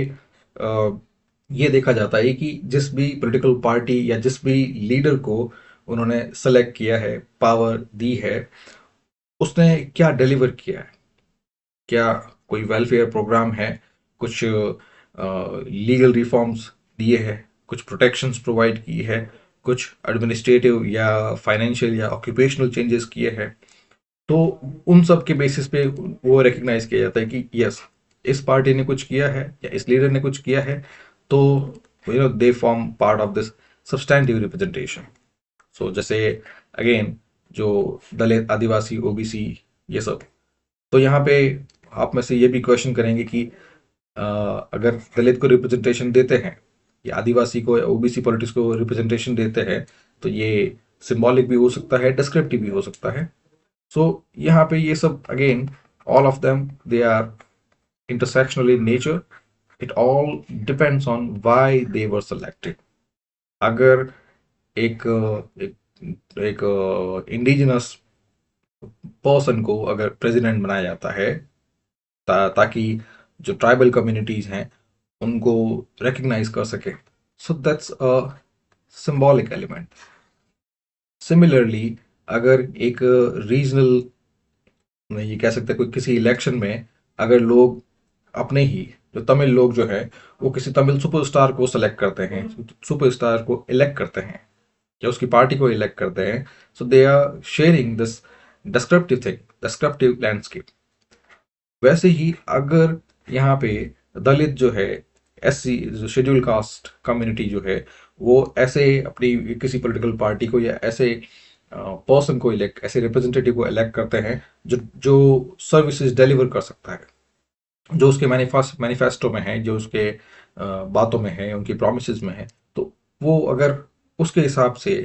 ये देखा जाता है कि जिस भी पॉलिटिकल पार्टी या जिस भी लीडर को उन्होंने सेलेक्ट किया है, पावर दी है, उसने क्या डिलीवर किया है। क्या कोई वेलफेयर प्रोग्राम है, कुछ लीगल रिफॉर्म्स दिए हैं, कुछ प्रोटेक्शंस प्रोवाइड की है, कुछ एडमिनिस्ट्रेटिव या फाइनेंशियल या ऑक्यूपेशनल चेंजेस किए हैं। तो उन सब के बेसिस पे वो रिकग्नाइज किया जाता है कि यस, इस पार्टी ने कुछ किया है या इस लीडर ने कुछ किया है, तो they form part of this substantive representation. So जैसे अगेन जो दलित, आदिवासी, ओबीसी, ये सब। तो यहाँ पे आप में से ये भी क्वेश्चन करेंगे कि अगर दलित को रिप्रेजेंटेशन देते हैं या आदिवासी को या ओबीसी पॉलिटिक्स को रिप्रेजेंटेशन देते हैं, तो ये सिंबॉलिक भी हो सकता है, डिस्क्रिप्टिव भी हो सकता है। सो यहाँ पे ये सब again, all of them they are intersectional in nature. It all depends on why they were selected. अगर एक एक इंडिजिनस पर्सन को अगर प्रेसिडेंट बनाया जाता है ताकि जो ट्राइबल कम्युनिटीज हैं उनको रिकग्नाइज कर सके, so that's a symbolic element. Similarly अगर एक रीजनल, ये कह सकते हैं कोई किसी इलेक्शन में अगर लोग अपने ही जो तमिल लोग जो है वो किसी तमिल सुपरस्टार को सेलेक्ट करते हैं, सुपरस्टार को इलेक्ट करते हैं या उसकी पार्टी को इलेक्ट करते हैं, so they are sharing this descriptive thing, descriptive landscape. वैसे ही अगर यहाँ पे दलित जो है, एससी जो शेड्यूल कास्ट कम्युनिटी जो है, वो ऐसे अपनी किसी पॉलिटिकल पार्टी को या ऐसे पर्सन को इलेक्ट, ऐसे रिप्रेजेंटेटिव को इलेक्ट करते हैं जो जो सर्विसेज डिलीवर कर सकता है, जो उसके मैनिफेस्टो में है, जो उसके बातों में है, उनकी प्रोमिस में है। तो वो अगर उसके हिसाब से,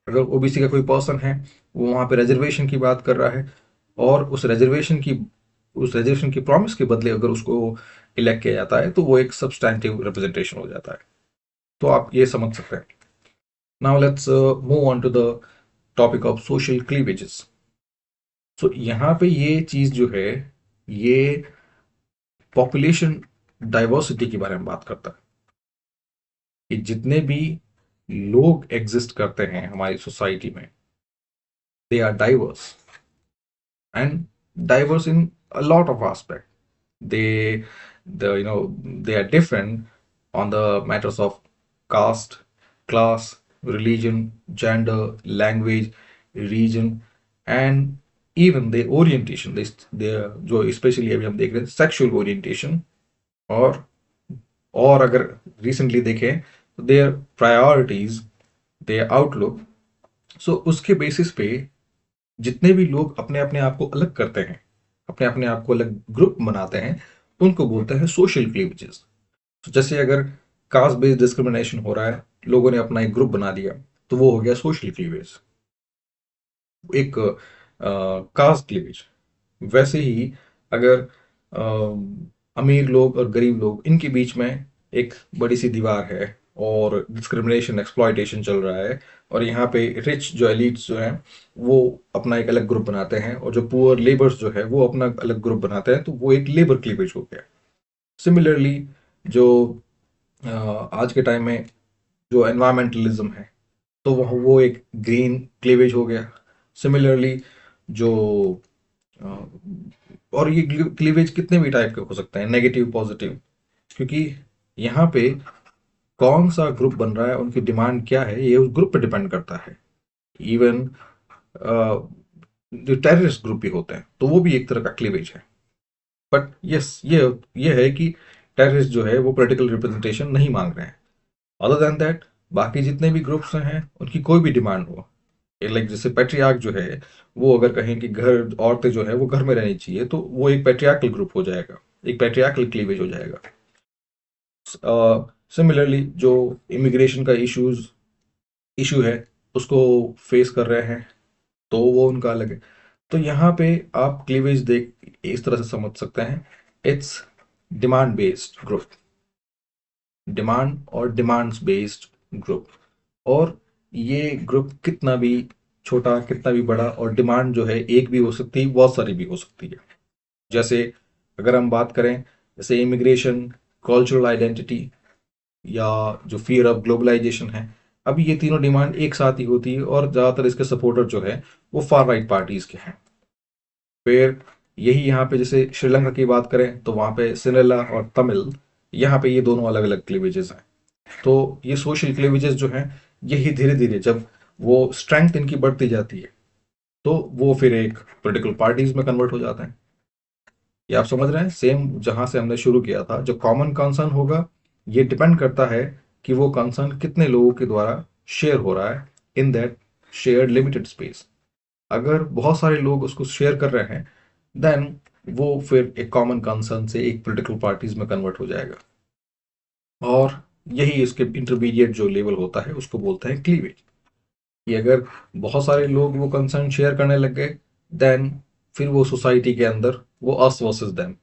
अगर ओबीसी का कोई पर्सन है, वो वहाँ पे रिजर्वेशन की बात कर रहा है और उस रिजर्वेशन की प्रॉमिस के बदले अगर उसको इलेक्ट किया जाता है, तो वो एक सब्सटैंटिव रिप्रेजेंटेशन हो जाता है। तो आप ये समझ सकते हैं। Now let's move on to the topic of social cleavages. So यहाँ पे ये चीज जो है, ये पॉपुलेशन डाइवर्सिटी के बारे में बात करता है कि जितने भी लोग एग्जिस्ट करते हैं हमारी सोसाइटी में, they are diverse and diverse in a lot of aspect. they they are different on the matters of caste, class, religion, gender, language, region, and even their orientation, their जो especially अभी हम देख रहे हैं sexual orientation, और अगर recently देखें तो their priorities, their outlook। सो उसके बेसिस पे जितने भी लोग अपने अपने आप को अलग करते हैं, अपने अपने आप को अलग ग्रुप बनाते हैं, उनको बोलते हैं सोशल क्लीवेजेस। तो जैसे अगर कास्ट बेस्ड डिस्क्रिमिनेशन हो रहा है, लोगों ने अपना एक ग्रुप बना दिया, तो वो हो गया सोशल क्लीवेज, एक कास्ट क्लीवेज। वैसे ही अगर अमीर लोग और गरीब लोग, इनके बीच में एक बड़ी सी दीवार है और डिस्क्रिमिनेशन, एक्सप्लॉयटेशन चल रहा है, और यहाँ पे रिच जो एलिट्स जो हैं वो अपना एक अलग ग्रुप बनाते हैं, और जो पुअर लेबर्स जो है वो अपना अलग ग्रुप बनाते हैं, तो वो एक लेबर क्लीवेज हो गया। सिमिलरली जो आज के टाइम में जो एनवायरमेंटलिज्म है, तो वो एक ग्रीन क्लीवेज हो गया। सिमिलरली जो और ये क्लीवेज कितने भी टाइप के हो सकते हैं, नेगेटिव, पॉजिटिव, क्योंकि यहाँ पे कौन सा ग्रुप बन रहा है, उनकी डिमांड क्या है, ये उस ग्रुप पे डिपेंड करता है। इवन जो टेररिस्ट ग्रुप भी होते हैं, तो वो भी एक तरह का क्लीवेज है। बट यस, ये है कि टेररिस्ट जो है वो पॉलिटिकल रिप्रेजेंटेशन नहीं मांग रहे हैं। अदर देन दैट, बाकी जितने भी ग्रुप्स हैं उनकी कोई भी डिमांड हो, लाइक जैसे पैट्रियार्क जो है, वो अगर कहें कि घर, औरतें जो है वो घर में रहनी चाहिए, तो वो एक पैट्रियार्कल ग्रुप हो जाएगा, एक पैट्रियार्कल क्लीवेज हो जाएगा। सिमिलरली जो इमिग्रेशन का इशू है उसको फेस कर रहे हैं, तो वो उनका अलग है। तो यहाँ पे आप क्लीवेज देख इस तरह से समझ सकते हैं, it's demand based group, demand और डिमांड्स बेस्ड ग्रुप। और ये ग्रुप कितना भी छोटा, कितना भी बड़ा, और डिमांड जो है एक भी हो सकती है, बहुत सारी भी हो सकती है। जैसे अगर हम बात करें, जैसे इमिग्रेशन, कल्चरल आइडेंटिटी, या जो फियर ऑफ ग्लोबलाइजेशन है, अभी ये तीनों डिमांड एक साथ ही होती है, और ज़्यादातर इसके सपोर्टर जो है वो फार राइट पार्टीज के हैं। फिर यही यहाँ पे जैसे श्रीलंका की बात करें तो वहाँ पे सिनेला और तमिल, यहाँ पे ये दोनों अलग अलग क्लीवेजेस हैं। तो ये सोशल क्लीवेजेस जो हैं, यही धीरे धीरे जब वो स्ट्रेंथ इनकी बढ़ती जाती है, तो वो फिर एक पॉलिटिकल पार्टीज में कन्वर्ट हो जाते हैं। ये आप समझ रहे हैं, सेम जहां से हमने शुरू किया था, जो कॉमन कंसर्न होगा, ये डिपेंड करता है कि वो कंसर्न कितने लोगों के द्वारा शेयर हो रहा है in that shared limited space. अगर बहुत सारे लोग उसको शेयर कर रहे हैं, देन वो फिर एक कॉमन कंसर्न से एक पॉलिटिकल पार्टीज में कन्वर्ट हो जाएगा। और यही इसके इंटरमीडिएट जो लेवल होता है उसको बोलते हैं क्लीवेज। कि अगर बहुत सारे लोग वो कंसर्न शेयर करने लग गए, देन फिर वो सोसाइटी के अंदर वो us versus them,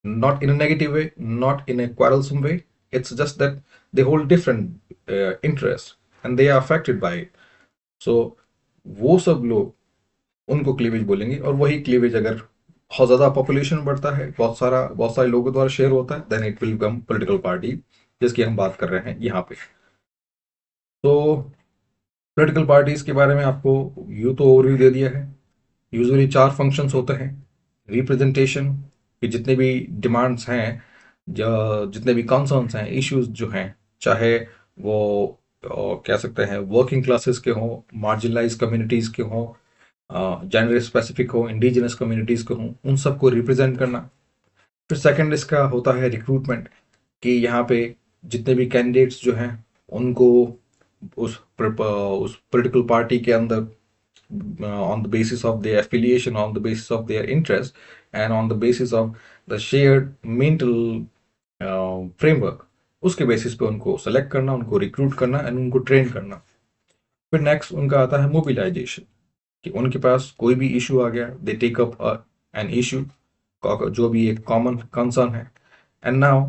not in a negative way, not in a quarrelsome way. It's just that they hold different interests and they are affected by it. So वो सब लोग उनको क्लीवेज बोलेंगे। और वही क्लीवेज अगर बहुत ज़्यादा पॉपुलेशन बढ़ता है, बहुत सारे लोगों द्वारा शेयर होता है, then it will become political party, जिसकी हम बात कर रहे हैं यहाँ पे। तो पॉलिटिकल पार्टीज के बारे में आपको यूँ तो ओवरव्यू दे दिया है। यूजुअली चार फंक्शंस होते हैं। रिप्रेजेंटेशन, कि जितने भी डिमांड्स हैं, जितने भी कंसर्न्स हैं, इश्यूज जो हैं, चाहे वो कह सकते हैं वर्किंग क्लासेस के हों, मार्जिनलाइज कम्युनिटीज़ के हों, जेंडर स्पेसिफिक हो, इंडिजिनस कम्युनिटीज़ के हों, उन सबको रिप्रेजेंट करना। फिर सेकंड इसका होता है रिक्रूटमेंट, कि यहाँ पे जितने भी कैंडिडेट्स जो हैं उनको उस पॉलिटिकल पार्टी के अंदर on the basis of their affiliation, on the basis of their interest, and on the basis of the shared mental framework, उसके बेसिस पे उनको सेलेक्ट करना, उनको रिक्रूट करना एंड उनको ट्रेन करना। फिर नेक्स्ट उनका आता है मोबिलाइजेशन, कि उनके पास कोई भी इशू आ गया, they take up an issue, जो भी एक कॉमन कंसर्न है, एंड नाउ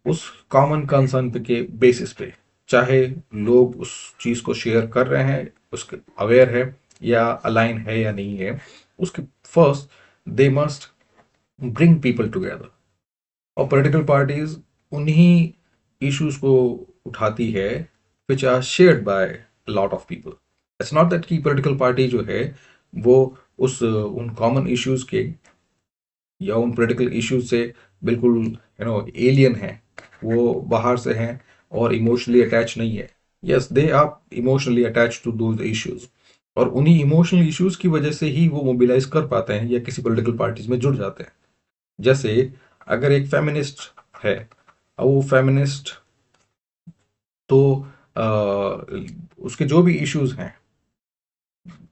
उस कॉमन कंसर्न के बेसिस पे, चाहे लोग उस चीज़ को शेयर कर रहे हैं, उसके अवेयर है या अलाइन है या नहीं है, उसके first they must bring people together. और पॉलिटिकल पार्टीज उन्हीं इश्यूज को उठाती है which are shared by lot of people. It's not that कि पॉलिटिकल पार्टी जो है वो उन कॉमन इश्यूज के या उन पॉलिटिकल इश्यूज से बिल्कुल एलियन है, वो बाहर से हैं और इमोशनली अटैच नहीं है। Yes, they are emotionally attach to those issues, और उन्हीं इमोशनल इश्यूज की वजह से ही वो मोबिलाइज कर पाते हैं या किसी पॉलिटिकल पार्टीज में जुड़ जाते हैं। जैसे अगर एक फेमिनिस्ट है, और वो फेमिनिस्ट तो उसके जो भी इश्यूज हैं,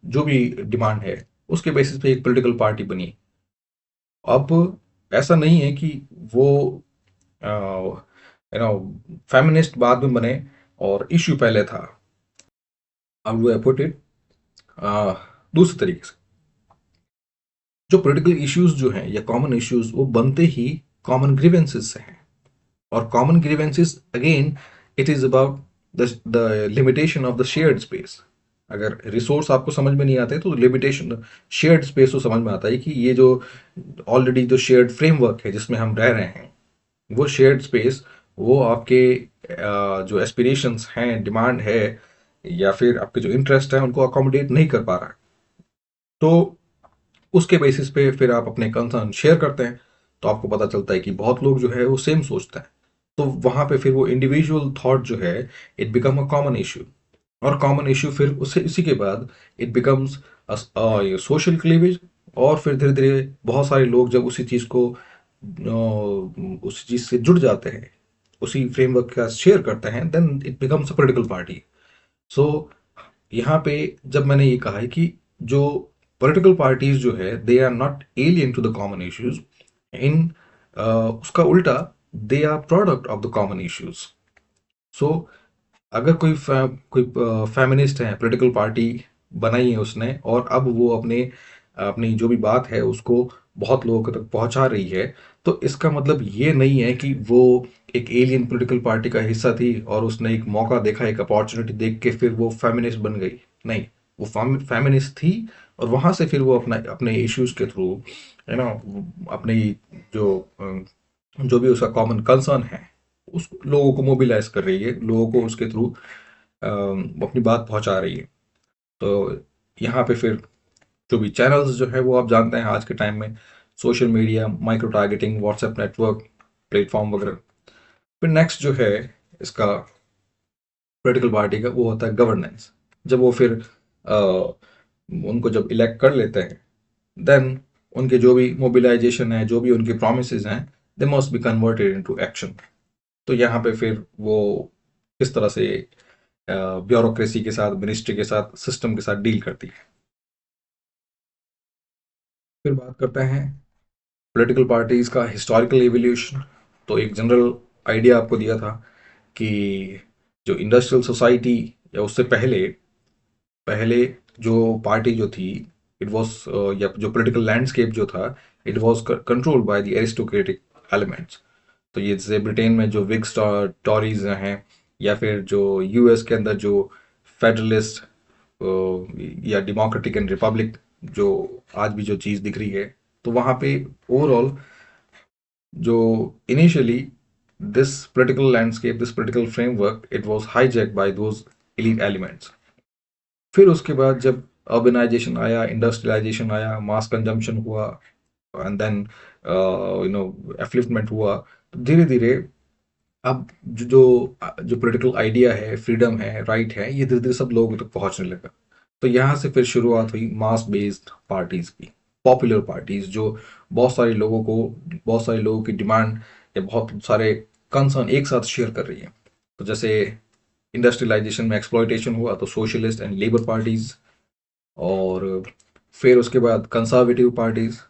जो भी डिमांड है, उसके बेसिस पे एक पॉलिटिकल पार्टी बनी। अब ऐसा नहीं है कि वो फेमिनिस्ट बाद में बने और इश्यू पहले था। अब वो पुट इट दूसरे तरीके से, जो पॉलिटिकल इश्यूज जो हैं या कॉमन इश्यूज, वो बनते ही कॉमन ग्रीवेंसेस से हैं। और common grievances again, it is about the limitation of the shared space. अगर रिसोर्स आपको समझ में नहीं आते तो लिमिटेशन शेयर्ड स्पेस तो समझ में आता है, कि ये जो ऑलरेडी जो शेयर्ड फ्रेमवर्क है जिसमें हम रह रहे हैं, वो शेयर्ड स्पेस वो आपके जो एस्पिरेशंस हैं, डिमांड है, या फिर आपके जो इंटरेस्ट है, उनको अकोमोडेट नहीं कर पा रहा है। तो उसके बेसिस पे फिर आप अपने कंसर्न शेयर करते हैं, तो आपको पता चलता है कि बहुत लोग जो है वो सेम सोचते हैं। तो वहां पे फिर वो इंडिविजुअल थॉट जो है, it become a common issue. और कॉमन इश्यू फिर उससे इसी के बाद इट बिकम्स सोशल क्लीवेज। और फिर धीरे धीरे बहुत सारे लोग जब उसी चीज़ को उसी चीज़ से जुड़ जाते हैं, उसी फ्रेमवर्क का शेयर करते हैं, then it becomes a political party. So यहाँ पे जब मैंने ये कहा है कि जो पॉलिटिकल पार्टीज जो है, they are not alien to the common issues, इन उसका उल्टा they are product of the common issues. So अगर कोई फेमिनिस्ट है, पॉलिटिकल पार्टी बनाई है उसने, और अब वो अपनी जो भी बात है उसको बहुत लोगों तक पहुंचा रही है, तो इसका मतलब ये नहीं है कि वो एक एलियन पॉलिटिकल पार्टी का हिस्सा थी और उसने एक मौका देखा, एक अपॉर्चुनिटी देख के फिर वो फेमिनिस्ट बन गई. नहीं, वो फेमिनिस्ट थी, और वहां से फिर वो अपना अपने इश्यूज के थ्रू, है ना, अपनी जो जो भी उसका कॉमन कंसर्न है उस लोगों को मोबिलाइज कर रही है, लोगों को उसके थ्रू अपनी बात पहुंचा रही है. तो यहाँ पे फिर जो भी चैनल्स जो है वो आप जानते हैं आज के टाइम में, social media, micro targeting, WhatsApp network, platform वगैरह. फिर नेक्स्ट जो है इसका पॉलिटिकल पार्टी का, वो होता है गवर्नेंस. जब वो फिर उनको जब इलेक्ट कर लेते हैं, देन उनके जो भी मोबिलाइजेशन है, जो भी उनके प्रोमिसेस हैं, they must be converted into action. तो यहाँ पे फिर वो किस तरह से ब्यूरोक्रेसी के साथ, मिनिस्ट्री के साथ, सिस्टम के साथ डील करती है. फिर बात करते हैं पॉलिटिकल पार्टीज का हिस्टोरिकल एवोल्यूशन. तो एक जनरल आइडिया आपको दिया था कि जो इंडस्ट्रियल सोसाइटी या उससे पहले पहले जो पार्टी जो थी, इट वाज, या जो पॉलिटिकल लैंडस्केप जो था, it was controlled by the aristocratic elements. तो ये जैसे ब्रिटेन में जो विग्स टॉरीज हैं, या फिर जो यूएस के अंदर जो फेडरलिस्ट या डेमोक्रेटिक एंड रिपब्लिक, जो आज भी जो चीज़ दिख रही है, तो वहाँ पे ओवरऑल जो initially this political landscape, this political framework, it was hijack by those elite elements. फिर उसके बाद जब अर्बनाइजेशन आया, इंडस्ट्रियलाइजेशन आया, मास कंजम्पशन हुआ, एंड देन एफ्लिफ्टमेंट हुआ, तो धीरे धीरे अब जो पॉलिटिकल आइडिया है, फ्रीडम है, राइट है, ये धीरे धीरे सब लोगों तक पहुंचने लगा. तो यहाँ से फिर शुरुआत हुई मास बेस्ड पार्टीज की, पॉपुलर पार्टीज, जो बहुत सारे लोगों की डिमांड या बहुत सारे कंसर्न एक साथ शेयर कर रही है. तो जैसे इंडस्ट्रियलाइजेशन में एक्सप्लॉयटेशन हुआ, तो सोशलिस्ट एंड लेबर पार्टीज. और फिर उसके बाद कंजर्वेटिव पार्टीज.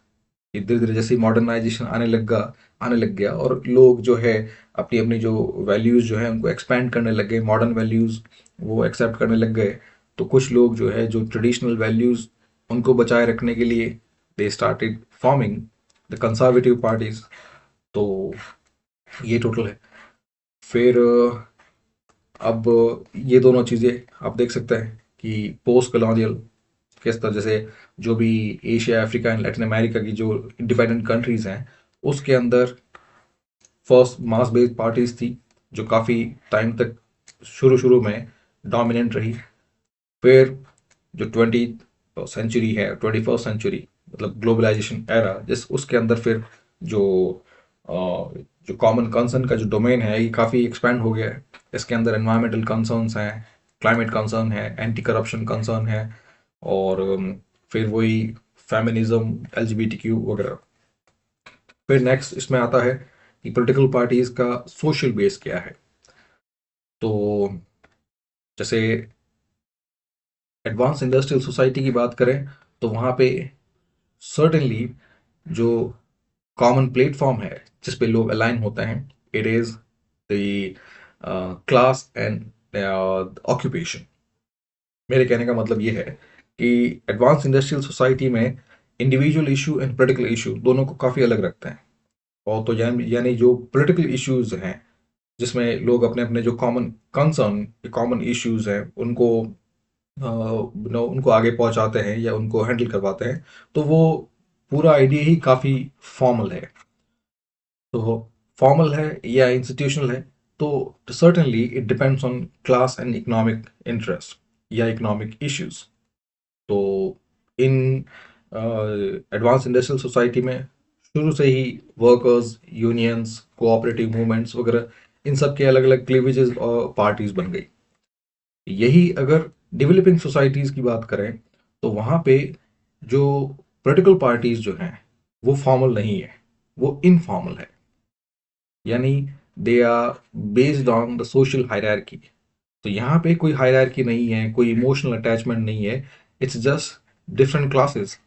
धीरे धीरे जैसे मॉडर्नाइजेशन आने लग गया, और लोग जो है अपनी अपनी जो वैल्यूज जो है उनको एक्सपैंड करने लग गए, मॉडर्न वैल्यूज वो एक्सेप्ट करने लग गए. तो कुछ लोग जो है जो ट्रेडिशनल वैल्यूज उनको बचाए रखने के लिए they started forming the conservative parties. तो ये टोटल है. फिर अब ये दोनों चीज़ें आप देख सकते हैं कि पोस्ट कॉलोनियल किस तरह, जैसे जो भी Asia, Africa and Latin America की जो इंडिपेंडेंट कंट्रीज हैं, उसके अंदर फर्स्ट मास बेस्ड पार्टीज थी जो काफ़ी टाइम तक शुरू शुरू में डोमिनेंट रही. फिर जो 20th सेंचुरी है, 21st सेंचुरी, मतलब ग्लोबलाइजेशन एरा, जिस उसके अंदर फिर जो जो कॉमन कंसर्न का जो डोमेन है ये काफ़ी एक्सपेंड हो गया है. इसके अंदर एनवायरमेंटल कंसर्न्स हैं, क्लाइमेट कंसर्न है, एंटी करप्शन कंसर्न है, और फिर वही फेमिनिज्म, एलजीबीटीक्यू वगैरह. फिर नेक्स्ट इसमें आता है कि पॉलिटिकल पार्टीज का सोशल बेस क्या है. तो जैसे एडवांस इंडस्ट्रियल सोसाइटी की बात करें, तो वहाँ पे सर्टेनली जो कॉमन प्लेटफॉर्म है जिस पे लोग अलाइन होते हैं, it is the class and occupation. मेरे कहने का मतलब ये है कि एडवांस इंडस्ट्रियल सोसाइटी में individual issue and political issue दोनों को काफ़ी अलग रखते हैं. और तो यानी जो पॉलिटिकल इश्यूज हैं, जिसमें लोग अपने अपने जो कॉमन कंसर्न, कॉमन इश्यूज हैं, उनको उनको आगे पहुंचाते हैं या उनको हैंडल करवाते हैं, तो वो पूरा आइडिया ही काफ़ी फॉर्मल है. तो फॉर्मल है या इंस्टीट्यूशनल है, तो certainly it depends on class and economic interest या इकोनॉमिक इश्यूज. तो इन एडवांस इंडस्ट्रियल सोसाइटी में शुरू से ही वर्कर्स, यूनियंस, कोऑपरेटिव मूवमेंट्स वगैरह, इन सब के अलग अलग क्लीवेजेस और पार्टीज बन गई. यही अगर डेवलपिंग सोसाइटीज की बात करें, तो वहाँ पे जो पॉलिटिकल पार्टीज जो हैं वो फॉर्मल नहीं है, वो इनफॉर्मल है. यानी they are based on the social hierarchy. तो यहाँ पे कोई हायरार्की नहीं है, कोई इमोशनल अटैचमेंट नहीं है. इट्स जस्ट डिफरेंट क्लासेस,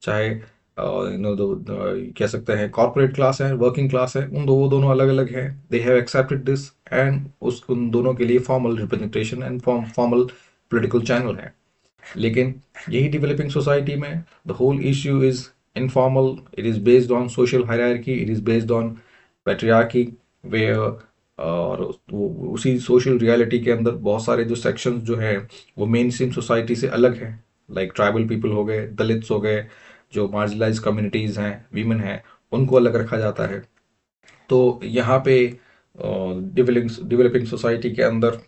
चाहे कह सकते हैं कॉर्पोरेट क्लास है, वर्किंग क्लास है, वो दोनों अलग अलग है। They have accepted this, and उन दोनों के लिए formal representation and formal political channel है। लेकिन यही डेवलपिंग सोसाइटी में the whole issue is informal, it is based on social hierarchy, it is based on patriarchy, वे और उसी सोशल रियलिटी के अंदर बहुत सारे जो सेक्शंस जो हैं वो मेन स्ट्रीम सोसाइटी से अलग हैं। लाइक ट्राइबल पीपल हो गए, दलित्स हो गए, जो मार्जिनलाइज कम्युनिटीज़ हैं, वीमेन हैं, उनको अलग रखा जाता है। तो यहाँ पे डेवलपिंग सोसाइटी के अंदर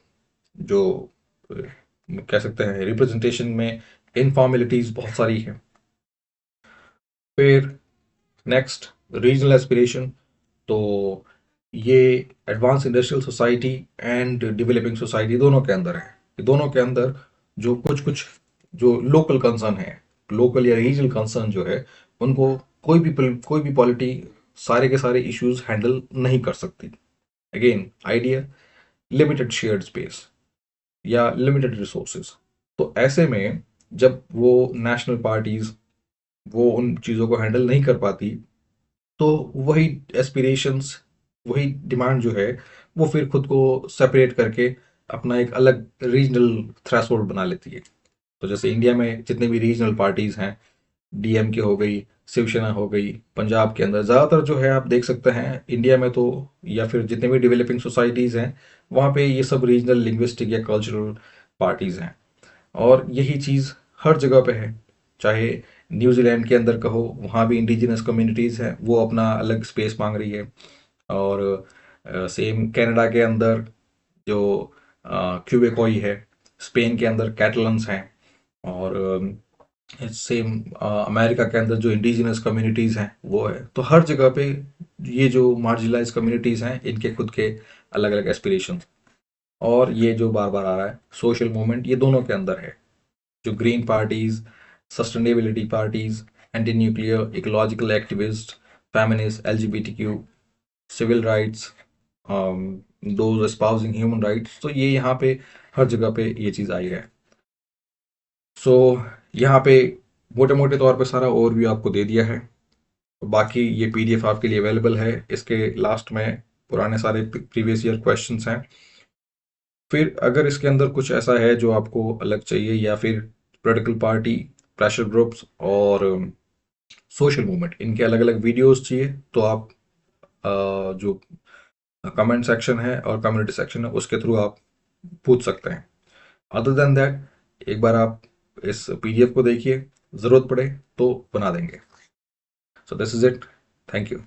जो कह सकते हैं रिप्रेजेंटेशन में इनफॉर्मेलिटीज बहुत सारी है। फिर नेक्स्ट, रीजनल एस्पिरेशन। तो ये advance industrial society and developing society दोनों के अंदर है। दोनों के अंदर जो कुछ कुछ जो लोकल कंसर्न है, लोकल या रीजनल कंसर्न जो है, उनको कोई भी पॉलिटी सारे के सारे इश्यूज हैंडल नहीं कर सकती। Again idea, limited shared space या लिमिटेड रिसोर्सेज। तो ऐसे में जब वो नेशनल पार्टीज वो उन चीज़ों को हैंडल नहीं कर पाती, तो वही एस्पिरेशंस, वही डिमांड जो है, वो फिर खुद को सेपरेट करके अपना एक अलग रीजनल थ्रेशोल्ड बना लेती है। तो जैसे इंडिया में जितने भी रीजनल पार्टीज हैं, डीएमके हो गई, शिवसेना हो गई, पंजाब के अंदर ज़्यादातर जो है आप देख सकते हैं इंडिया में तो, या फिर जितने भी डेवलपिंग सोसाइटीज़ हैं वहाँ पे ये सब रीजनल लिंग्विस्टिक या कल्चरल पार्टीज़ हैं। और यही चीज़ हर जगह पे है। चाहे न्यूजीलैंड के अंदर कहो, वहाँ भी इंडिजिनस कम्युनिटीज़ हैं, वो अपना अलग स्पेस मांग रही है। और सेम कनाडा के अंदर जो क्यूबेकोई है, स्पेन के अंदर कैटलन्स हैं, और सेम अमेरिका के अंदर जो इंडिजिनस कम्युनिटीज़ हैं वो है। तो हर जगह पे ये जो मार्जिनलाइज कम्युनिटीज़ हैं इनके खुद के अलग अलग एस्पिरेशन। और ये जो बार बार आ रहा है सोशल मूवमेंट, ये दोनों के अंदर है। जो green parties, sustainability parties, anti nuclear, ecological activist, feminist, LGBTQ, civil rights, those espousing human rights, तो ये यहाँ पे हर जगह पे ये चीज़ आई है। सो यहाँ पे मोटे मोटे तौर पे सारा ओवरव्यू आपको दे दिया है। बाकी ये पीडीएफ आपके लिए अवेलेबल है। इसके लास्ट में पुराने सारे प्रीवियस ईयर क्वेश्चंस हैं। फिर अगर इसके अंदर कुछ ऐसा है जो आपको अलग चाहिए, या फिर पॉलिटिकल पार्टी, प्रेशर ग्रुप्स और सोशल मूवमेंट, इनके अलग अलग वीडियोस चाहिए, तो आप जो कमेंट सेक्शन है और कम्युनिटी सेक्शन है उसके थ्रू आप पूछ सकते हैं। अदर देन दैट, एक बार आप इस पीडीएफ को देखिए, ज़रूरत पड़े तो बना देंगे। So this is it, thank you.